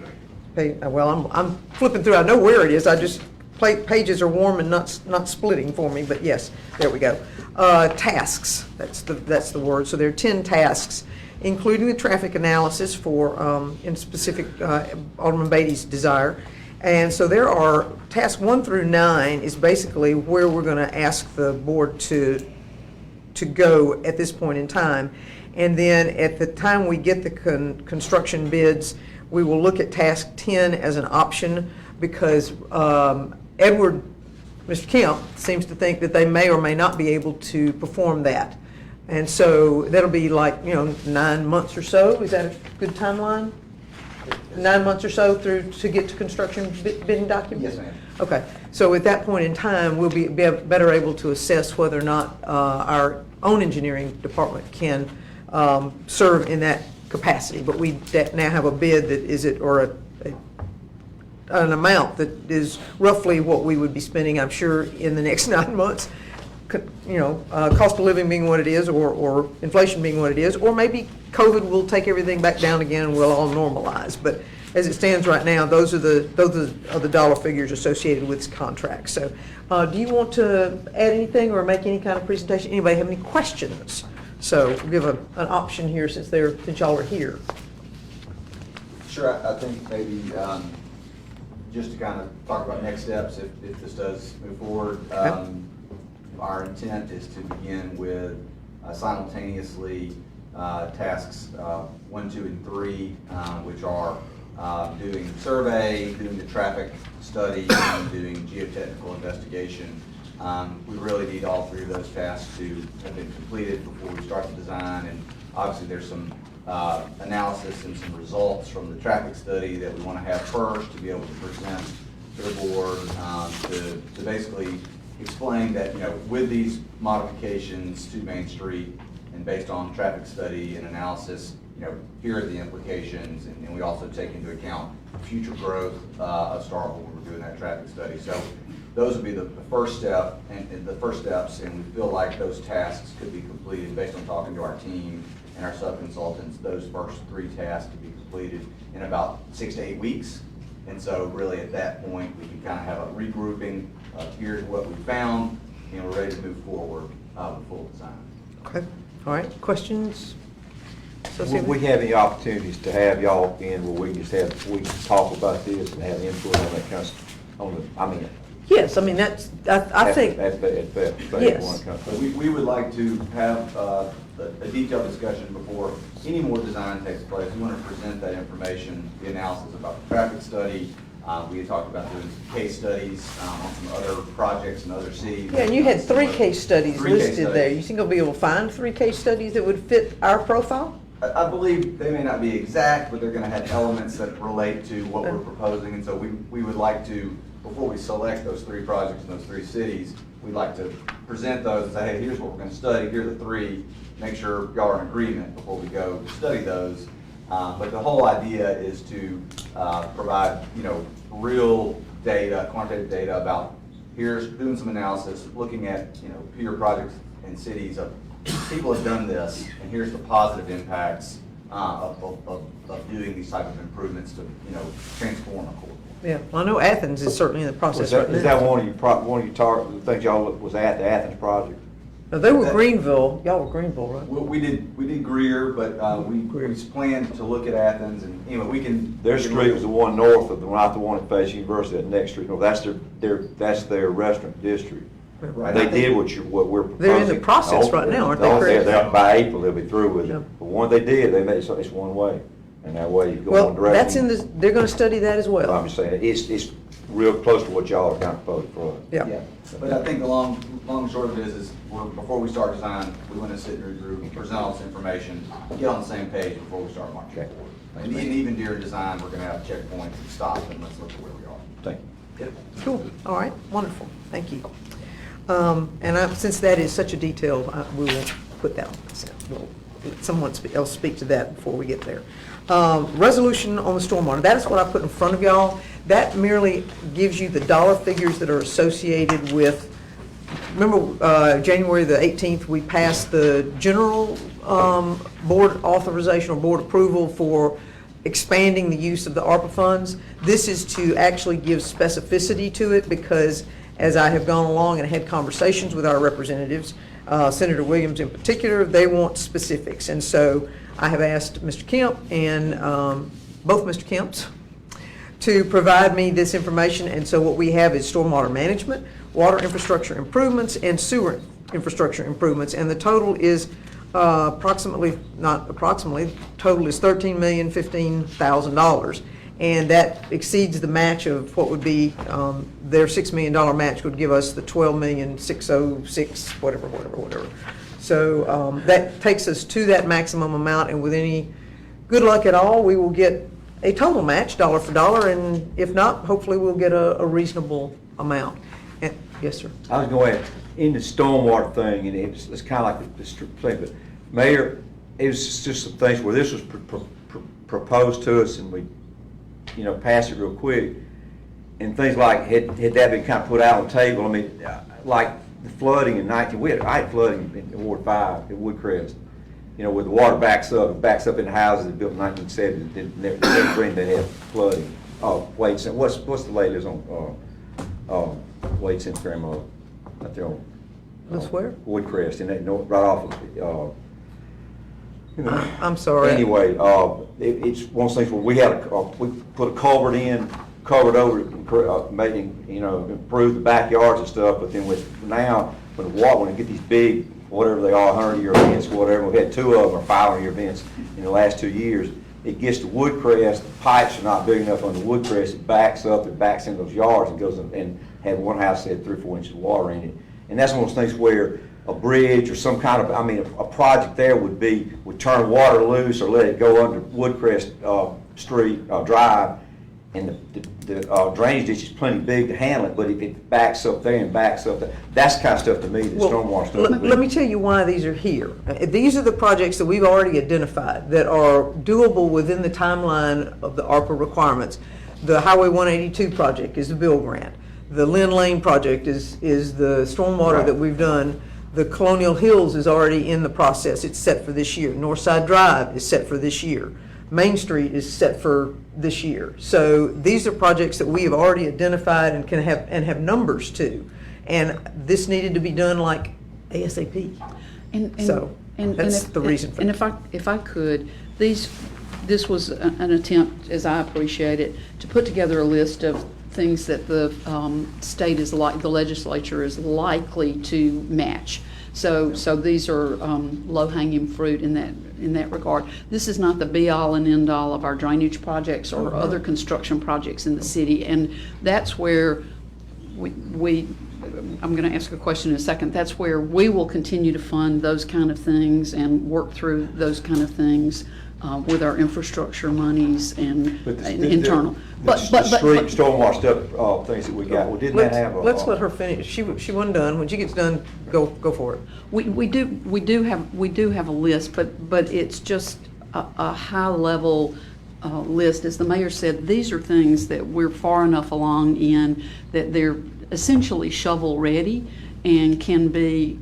Well, I'm flipping through. I know where it is. I just pages are warm and not splitting for me. But yes, there we go. Tasks. That's the word. So there are 10 tasks, including the traffic analysis for, in specific, Alderman Beatty's desire. And so there are tasks 1 through 9 is basically where we're going to ask the board to go at this point in time. And then at the time we get the construction bids, we will look at task 10 as an option because Mr. Kemp seems to think that they may or may not be able to perform that. And so that'll be like, 9 months or so. Is that a good timeline? 9 months or so to get to construction bidding documents? Yes, ma'am. Okay, so at that point in time, we'll be better able to assess whether or not our own engineering department can serve in that capacity. But we now have a bid that is it, or an amount that is roughly what we would be spending, I'm sure, in the next 9 months. Cost of living being what it is, or inflation being what it is, or maybe COVID will take everything back down again and we'll all normalize. But as it stands right now, those are the dollar figures associated with this contract. So do you want to add anything or make any kind of presentation? Anybody have any questions? So we'll give an option here since y'all are here. Sure, I think maybe just to kind of talk about next steps if this does move forward. Okay. Our intent is to begin with simultaneously tasks 1, 2, and 3, which are doing survey, doing the traffic study, and doing geotechnical investigation. We really need all 3 of those tasks to have been completed before we start the design. And obviously there's some analysis and some results from the traffic study that we want to have first to be able to present to the board to basically explain that, with these modifications to Main Street and based on traffic study and analysis, here are the implications, and we also take into account future growth of Starkville when we're doing that traffic study. So those would be the first step and the first steps, and we feel like those tasks could be completed based on talking to our team and our sub-consultants. Those first 3 tasks could be completed in about 6 to 8 weeks. And so really at that point, we can kind of have a regrouping of here's what we found, and we're ready to move forward with full design. Okay, all right, questions? Would we have any opportunities to have y'all in where we can talk about this and have input on that kind of, Yes, I mean, that's, I think, At phase Yes. one kind of So thing. we would like to have a detailed discussion before any more design takes place. We want to present that information, the analysis about the traffic study. We had talked about doing some case studies on some other projects in other cities. yeah, and you had 3 case studies 3 case listed there. studies. You think you'll be able to find 3 case studies that would fit our profile? I believe they may not be exact, but they're going to have elements that relate to what we're proposing. And so we would like to, before we select those 3 projects in those 3 cities, we'd like to present those and say, hey, here's what we're going to study, here are the 3, make sure y'all are in agreement before we go to study those. But the whole idea is to provide, real data, quantitative data about here's doing some analysis, looking at, peer projects in cities of people have done this, and here's the positive impacts of doing these type of improvements to, transform a corridor. Yeah, well, I know Athens is certainly in the process right now. Is that one of your things y'all was at, the Athens project? No, they were Greenville, y'all were Greenville, right? Well, we did Greer, but we planned to look at Athens, and anyway, we can. Their street was the one north of not the one at Face University, that next street. No, that's their restaurant district. Right. They did what we're proposing. They're in the process right now, aren't they, No, Chris? by April, they'll be through with Yeah. it. But one they did, they made it's one way, and that way you go Well, one direction. that's in the, they're gonna study that as well. I'm just saying, it's real close to what y'all are kind of proposing for us. Yeah. But I think the long and short of it is before we start design, we want to sit in a group, present all this information, get on the same page before we start marching Okay. forward. And even during design, we're going to have checkpoints and stop, and let's look at where we are. Thank you. Cool, all right, wonderful, thank you. Since that is such a detail, we will put that on consent. We'll let someone else speak to that before we get there. Resolution on the stormwater, that is what I put in front of y'all. That merely gives you the dollar figures that are associated with, remember, January the 18th, we passed the general board authorization or board approval for expanding the use of the ARPA funds. This is to actually give specificity to it, because as I have gone along and had conversations with our representatives, Senator Williams in particular, they want specifics. And so I have asked Mr. Kemp and both Mr. Kemps to provide me this information. And so what we have is stormwater management, water infrastructure improvements, and sewer infrastructure improvements. And the total is total is $13,015,000. And that exceeds the match of what would be, their $6 million match would give us the $12,606,000, whatever. So that takes us to that maximum amount, and with any good luck at all, we will get a total match, dollar for dollar, and if not, hopefully we'll get a reasonable amount. And, yes, sir. I was going to add, in the stormwater thing, and it's kind of like this thing, but Mayor, it was just some things where this was proposed to us, and we, passed it real quick, and things like, had that been kind of put out on the table, I mean, like the flooding in I had flooding in Ward 5 at Woodcrest, where the water backs up in the houses that built in 1970, never bring that had flooding. Wade, what's the latest on Wade's Instagram, out there on That's where? Woodcrest, and that right off of I'm sorry. Anyway, it's one of those things where we put a culvert in, covered over it, improve the backyards and stuff. But then when you get these big, whatever they are, 100-year events, whatever, we've had 2 of them or 500-year events in the last 2 years. It gets to Woodcrest, the pipes are not big enough on the Woodcrest. It backs in those yards and goes and had one house that had 3 or 4 inches of water in it. And that's one of those things where a bridge or some kind of, a project there would turn water loose or let it go under Woodcrest Street Drive, and the drainage ditch is plenty big to handle it, but if it backs up there and backs up there, that's the kind of stuff to me that stormwater stuff would be. Let me tell you why these are here. These are the projects that we've already identified that are doable within the timeline of the ARPA requirements. The Highway 182 project is the bill grant. The Lynn Lane project is the stormwater that we've done. The Colonial Hills is already in the process. It's set for this year. Northside Drive is set for this year. Main Street is set for this year. So these are projects that we have already identified and can have numbers to. And this needed to be done like ASAP. So that's the reason for And it. if I could, this was an attempt, as I appreciate it, to put together a list of things that the state is like, the legislature is likely to match. So these are low-hanging fruit in that regard. This is not the be-all and end-all of our drainage projects or other construction projects in the city, and that's where I'm going to ask a question in a second. That's where we will continue to fund those kind of things and work through those kind of things with our infrastructure monies and internal. The street, stormwater stuff, things that we got, well, didn't that have a? Let's let her finish. She wasn't done. When she gets done, go for it. We do have a list, but it's just a high level list. As the mayor said, these are things that we're far enough along in that they're essentially shovel ready and can be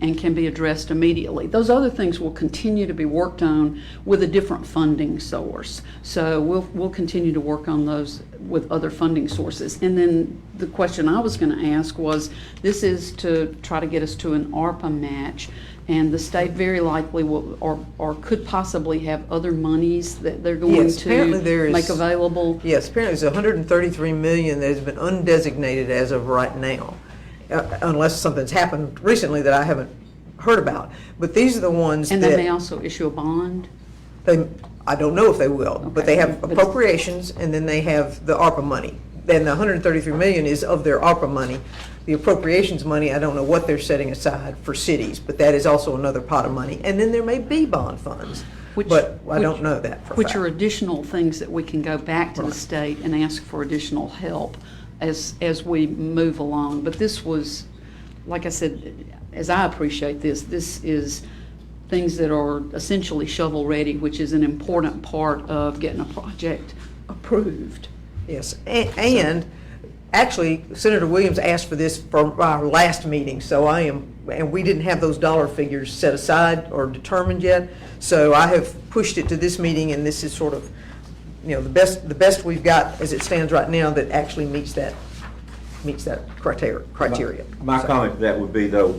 addressed immediately. Those other things will continue to be worked on with a different funding source. So we'll continue to work on those with other funding sources. And then the question I was going to ask was, this is to try to get us to an ARPA match, and the state very likely will or could possibly have other monies that they're going to make available. Yes, apparently there's $133 million that has been undesignated as of right now. Unless something's happened recently that I haven't heard about. But these are the ones and they may also issue a bond? I don't know if they will, Okay. but they have appropriations and then they have the ARPA money. Then the $133 million is of their ARPA money. The appropriations money, I don't know what they're setting aside for cities, but that is also another pot of money. And then there may be bond funds, but I don't know that for a fact. Which are additional things that we can go back to the state and ask for additional help as we move along. But this was, like I said, as I appreciate this is things that are essentially shovel-ready, which is an important part of getting a project approved. Yes, and actually, Senator Williams asked for this for our last meeting, and we didn't have those dollar figures set aside or determined yet, so I have pushed it to this meeting, and this is sort of, the best we've got as it stands right now that actually meets that criteria. My comment to that would be, though,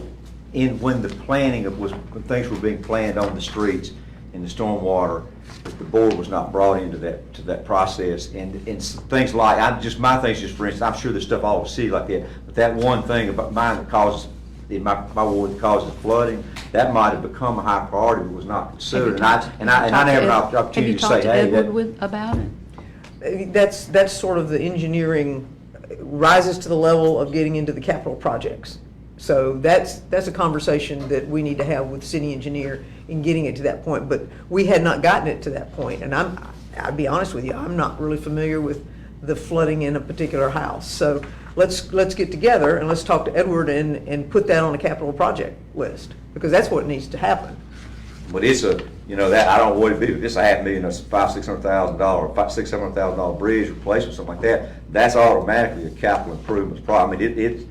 when the planning when things were being planned on the streets and the stormwater, that the board was not brought into that process, and things like, my things, just for instance, I'm sure there's stuff all over the city like that, but that one thing about mine that causes, in my ward that causes flooding, that might have become a high priority, but was not considered, and I never had an opportunity to say, hey. Have you talked to Edward about it? That's sort of the engineering rises to the level of getting into the capital projects. So that's a conversation that we need to have with the city engineer in getting it to that point. But we had not gotten it to that point, and I'll be honest with you, I'm not really familiar with the flooding in a particular house. So let's get together and let's talk to Edward and put that on a capital project list, because that's what needs to happen. But it's that I don't know what it'd be, but it's $500,000, $600,000 bridge replacement, something like that. That's automatically a capital improvements problem. I mean,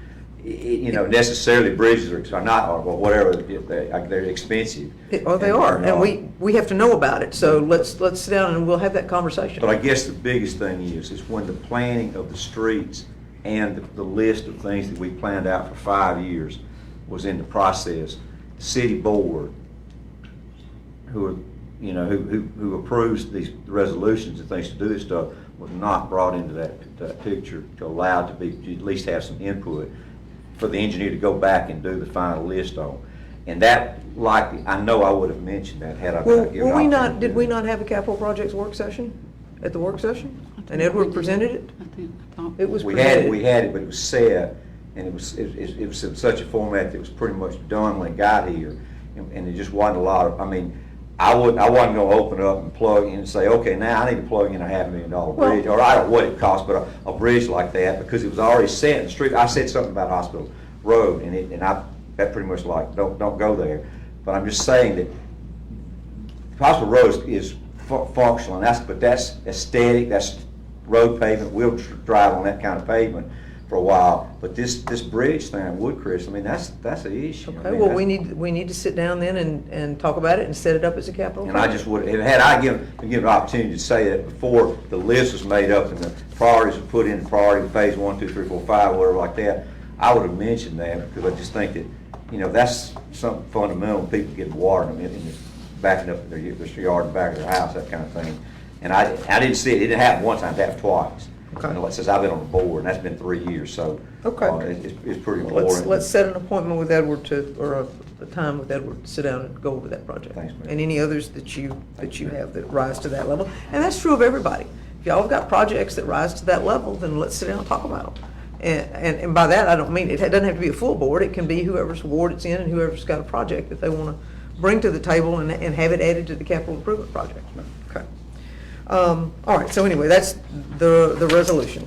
necessarily bridges are not, or whatever, they're expensive. They are, and we have to know about it. So let's sit down and we'll have that conversation. But I guess the biggest thing is when the planning of the streets and the list of things that we planned out for 5 years was in the process, the city board, who approves these resolutions and things to do this stuff, was not brought into that picture to allow to at least have some input for the engineer to go back and do the final list on. And that likely, I know I would have mentioned that had I been given did we not have a capital projects work session at the work session? And Edward presented it? I thought It was We presented. had it, but it was set, and it was in such a format that it was pretty much done when it got here, and it just wasn't a lot of, I wasn't going to open up and plug in and say, okay, now I need to plug in a $500,000 bridge, or I don't know what it costs, but a bridge like that, because it was already set in the street. I said something about Hospital Road, and that pretty much like, don't go there. But I'm just saying that Hospital Road is functional, but that's aesthetic, that's road pavement, we'll drive on that kind of pavement. for a while. But this bridge thing on Woodcrest, I mean, that's an issue. I Okay, mean, well, that's- we need to sit down then and talk about it and set it up as a capital And I project. just would, and had I been given an opportunity to say that before the list was made up and the priorities were put in, priority phase 1, 2, 3, 4, 5, whatever like that, I would have mentioned that, because I just think that, that's something fundamental, people getting water in backing up their yard in the back of their house, that kind of thing. And I didn't see it, it didn't happen one time, it happened twice. Okay. Since I've been on the board, and that's been 3 years, so. Okay. It's pretty Well, important. let's set an appointment with Edward or a time with Edward to sit down and go over that project. Thanks, Mayor. And any others that you have that rise to that level. And that's true of everybody. If y'all have got projects that rise to that level, then let's sit down and talk about them. And by that, I don't mean, it doesn't have to be a full board. It can be whoever's ward it's in and whoever's got a project that they want to bring to the table and have it added to the capital improvement project. Okay. All right, so anyway, that's the resolution.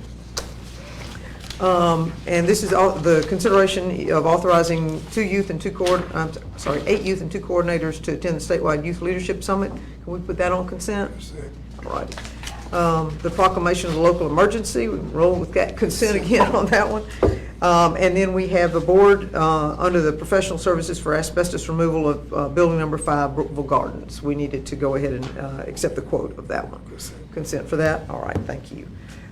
And this is all, the consideration of authorizing 8 youth and 2 coordinators to attend the statewide youth leadership summit. Can we put that on consent? All right. The proclamation of the local emergency, we can roll with that consent again on that one. And then we have the board under the professional services for asbestos removal of building number 5, Brookville Gardens. We needed to go ahead and accept the quote of that one. Consent for that? All right, thank you.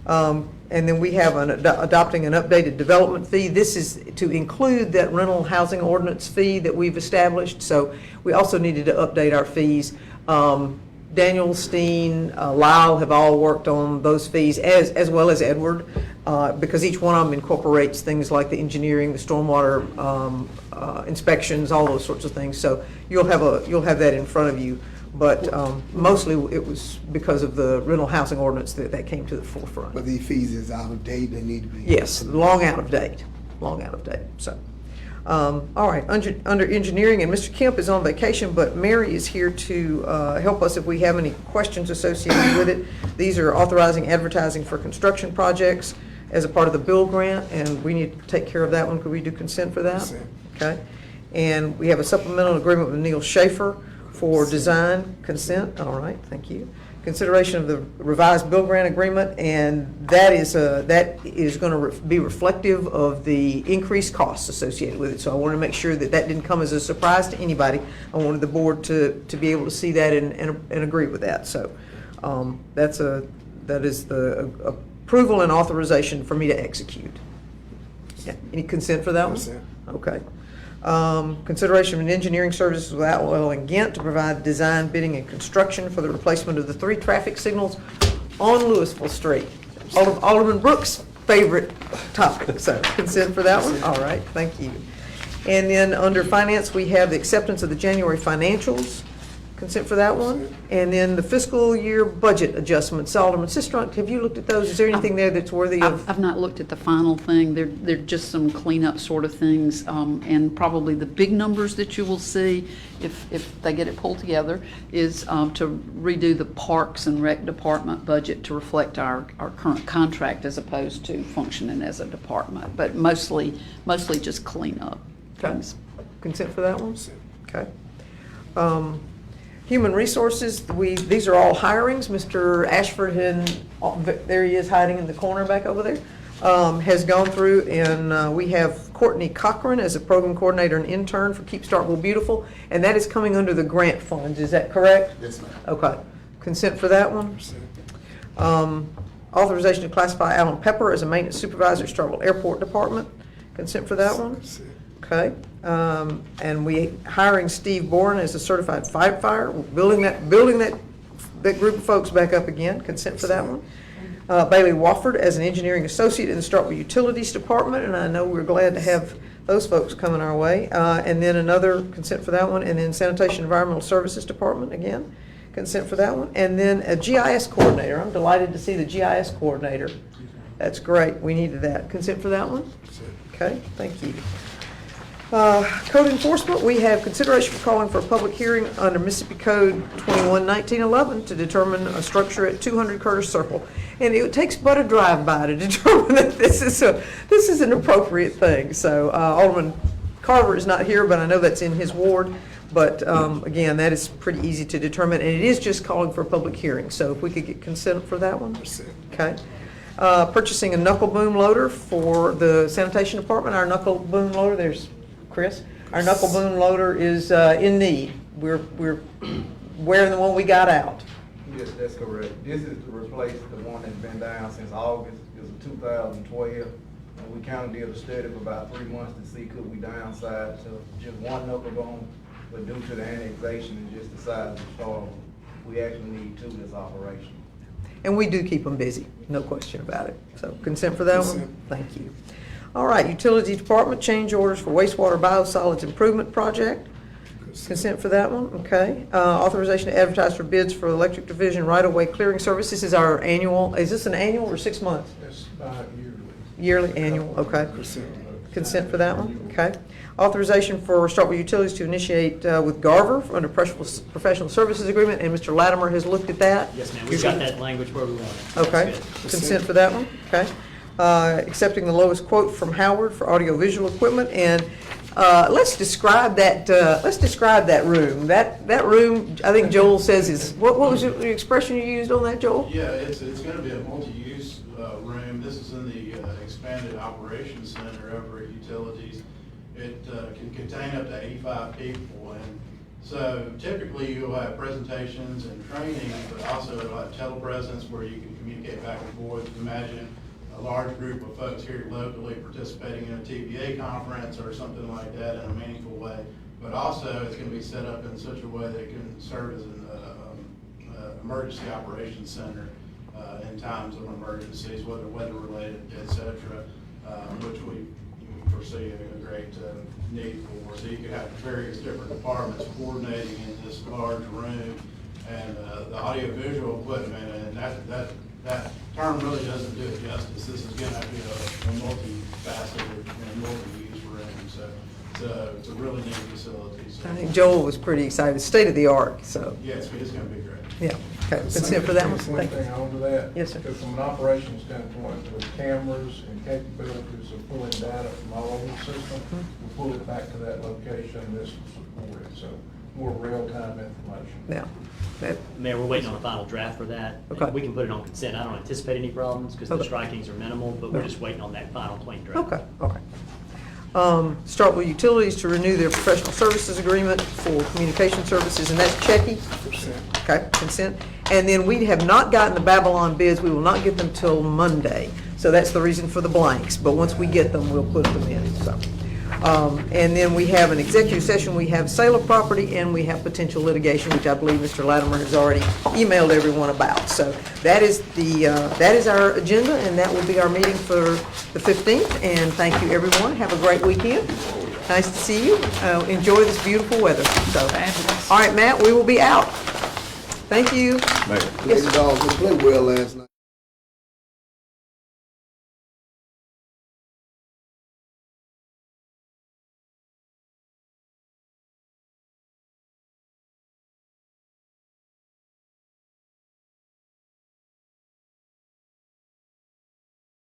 And then we have adopting an updated development fee. This is to include that rental housing ordinance fee that we've established. So we also needed to update our fees. Daniel, Steen, Lyle have all worked on those fees, as well as Edward, because each one of them incorporates things like the engineering, the stormwater inspections, all those sorts of things. So you'll have that in front of you. But mostly it was because of the rental housing ordinance that came to the forefront. But these fees is out of date, they need to be. Yes, long out of date, so. All right, under engineering, and Mr. Kemp is on vacation, but Mary is here to help us if we have any questions associated with it. These are authorizing advertising for construction projects as a part of the bill grant, and we need to take care of that one. Could we do consent for that? Consent. Okay. And we have a supplemental agreement with Neil Schaefer for design. Consent. All right, thank you. Consideration of the revised bill grant agreement, and that is going to be reflective of the increased costs associated with it. So I want to make sure that didn't come as a surprise to anybody. I wanted the board to be able to see that and agree with that. So that is the approval and authorization for me to execute. Yeah. Any consent for that one? Consent. Okay. Consideration of engineering services with Atwell and Ghent to provide design, bidding, and construction for the replacement of the 3 traffic signals on Louisville Street. Alderman Brooks' favorite topic. So consent for that one? All right, thank you. And then under finance, we have the acceptance of the January financials. Consent for that one. And then the fiscal year budget adjustments. Alderman Sistrunk, have you looked at those? Is there anything there that's worthy of? I've not looked at the final thing. They're just some cleanup sort of things, and probably the big numbers that you will see if they get it pulled together is to redo the Parks and Rec Department budget to reflect our current contract as opposed to functioning as a department, but mostly just cleanup things. Consent for that one? Okay. Human resources, these are all hirings. Mr. Ashford, there he is hiding in the corner back over there, has gone through, and we have Courtney Cochran as a program coordinator and intern for Keep Starkville Beautiful, and that is coming under the grant funds. Is that correct? Yes, ma'am. Okay. Consent for that one? Authorization to classify Alan Pepper as a maintenance supervisor at Starkville Airport Department. Consent for that one? Consent. Okay, and we hiring Steve Bourne as a certified firefighter, building that group of folks back up again. Consent for that one. Bailey Wofford as an engineering associate in the Starkville Utilities Department, and I know we're glad to have those folks coming our way. And then another consent for that one, and then Sanitation Environmental Services Department again. Consent for that one. And then a GIS coordinator. I'm delighted to see the GIS coordinator. That's great. We needed that. Consent for that one? Okay, thank you. Code enforcement, we have consideration for calling for a public hearing under Mississippi Code 21-1911 to determine a structure at 200 Curtis Circle. And it takes but a drive-by to determine that this is an appropriate thing. So Alderman Carver is not here, but I know that's in his ward. But again, that is pretty easy to determine, and it is just calling for a public hearing. So if we could get consent for that one? Okay. Purchasing a knuckle boom loader for the sanitation department. Our knuckle boom loader, there's Chris. Our knuckle boom loader is in need. We're wearing the one we got out. Yes, that's correct. This is to replace the one that's been down since August. It was 2012. And we kind of did a study for about 3 months to see could we downsize to just one knuckle bone, but due to the annexation and just the size of the store, we actually need 2 that's operational. And we do keep them busy, no question about it. So consent for that one? Consent. Thank you. All right, Utility Department, change orders for wastewater biosolids improvement project. Consent for that one, okay. Authorization to advertise for bids for electric division right-of-way clearing service. This is our annual, is this an annual or 6 months? That's about yearly. Yearly, annual, okay. Consent. Consent for that one, okay. Authorization for Starkville Utilities to initiate with Garver under professional services agreement, and Mr. Latimer has looked at that. Yes, ma'am, we've got that language where we want it. Okay, That's good. consent for that one, okay. Accepting the lowest quote from Howard for audiovisual equipment, and let's describe that room. That room, I think Joel says is, what was the expression you used on that, Joel? Yeah, it's gonna be a multi-use room. This is in the expanded operations center over at Utilities. It can contain up to 85 people, and so typically you'll have presentations and training, but also it'll have telepresence where you can communicate back and forth. Imagine a large group of folks here locally participating in a TBA conference or something like that in a meaningful way. But also, it's going to be set up in such a way that it can serve as an emergency operations center in times of emergencies, whether weather-related, et cetera, which we foresee a great need for. So you could have various different departments coordinating in this large room, and the audiovisual equipment, and that term really doesn't do it justice. This is going to be a multifaceted and multi-use room, so it's a really neat facility. So, I think Joel was pretty excited, state of the art, so, yeah, it's going to be great. yeah, okay, consent for that one. Just one thing on to that. Yes, sir. Because from an operations standpoint, with cameras and capabilities of pulling data from all over the system, we pull it back to that location, this will support it, so more real-time information. Yeah. That- Mayor, we're waiting on a final draft for that. Okay. We can put it on consent. I don't anticipate any problems because the Okay. strikings are minimal, but we're Okay. just waiting on that final clean draft. Okay, okay. Starkville Utilities to renew their professional services agreement for communication services, and that's Checky. Consent. Okay, consent. And then we have not gotten the Babylon bids. We will not get them till Monday. So that's the reason for the blanks. But once we get them, we'll put them in, so. And then we have an executive session. We have sale of property, and we have potential litigation, which I believe Mr. Latimer has already emailed everyone about. So that is our agenda, and that will be our meeting for the 15th. And thank you, everyone. Have a great weekend. Nice to see you. Enjoy this beautiful weather. So, Fabulous. all right, Matt, we will be out. Thank you. Mayor. Yes, Lady Dogs, they played well last night.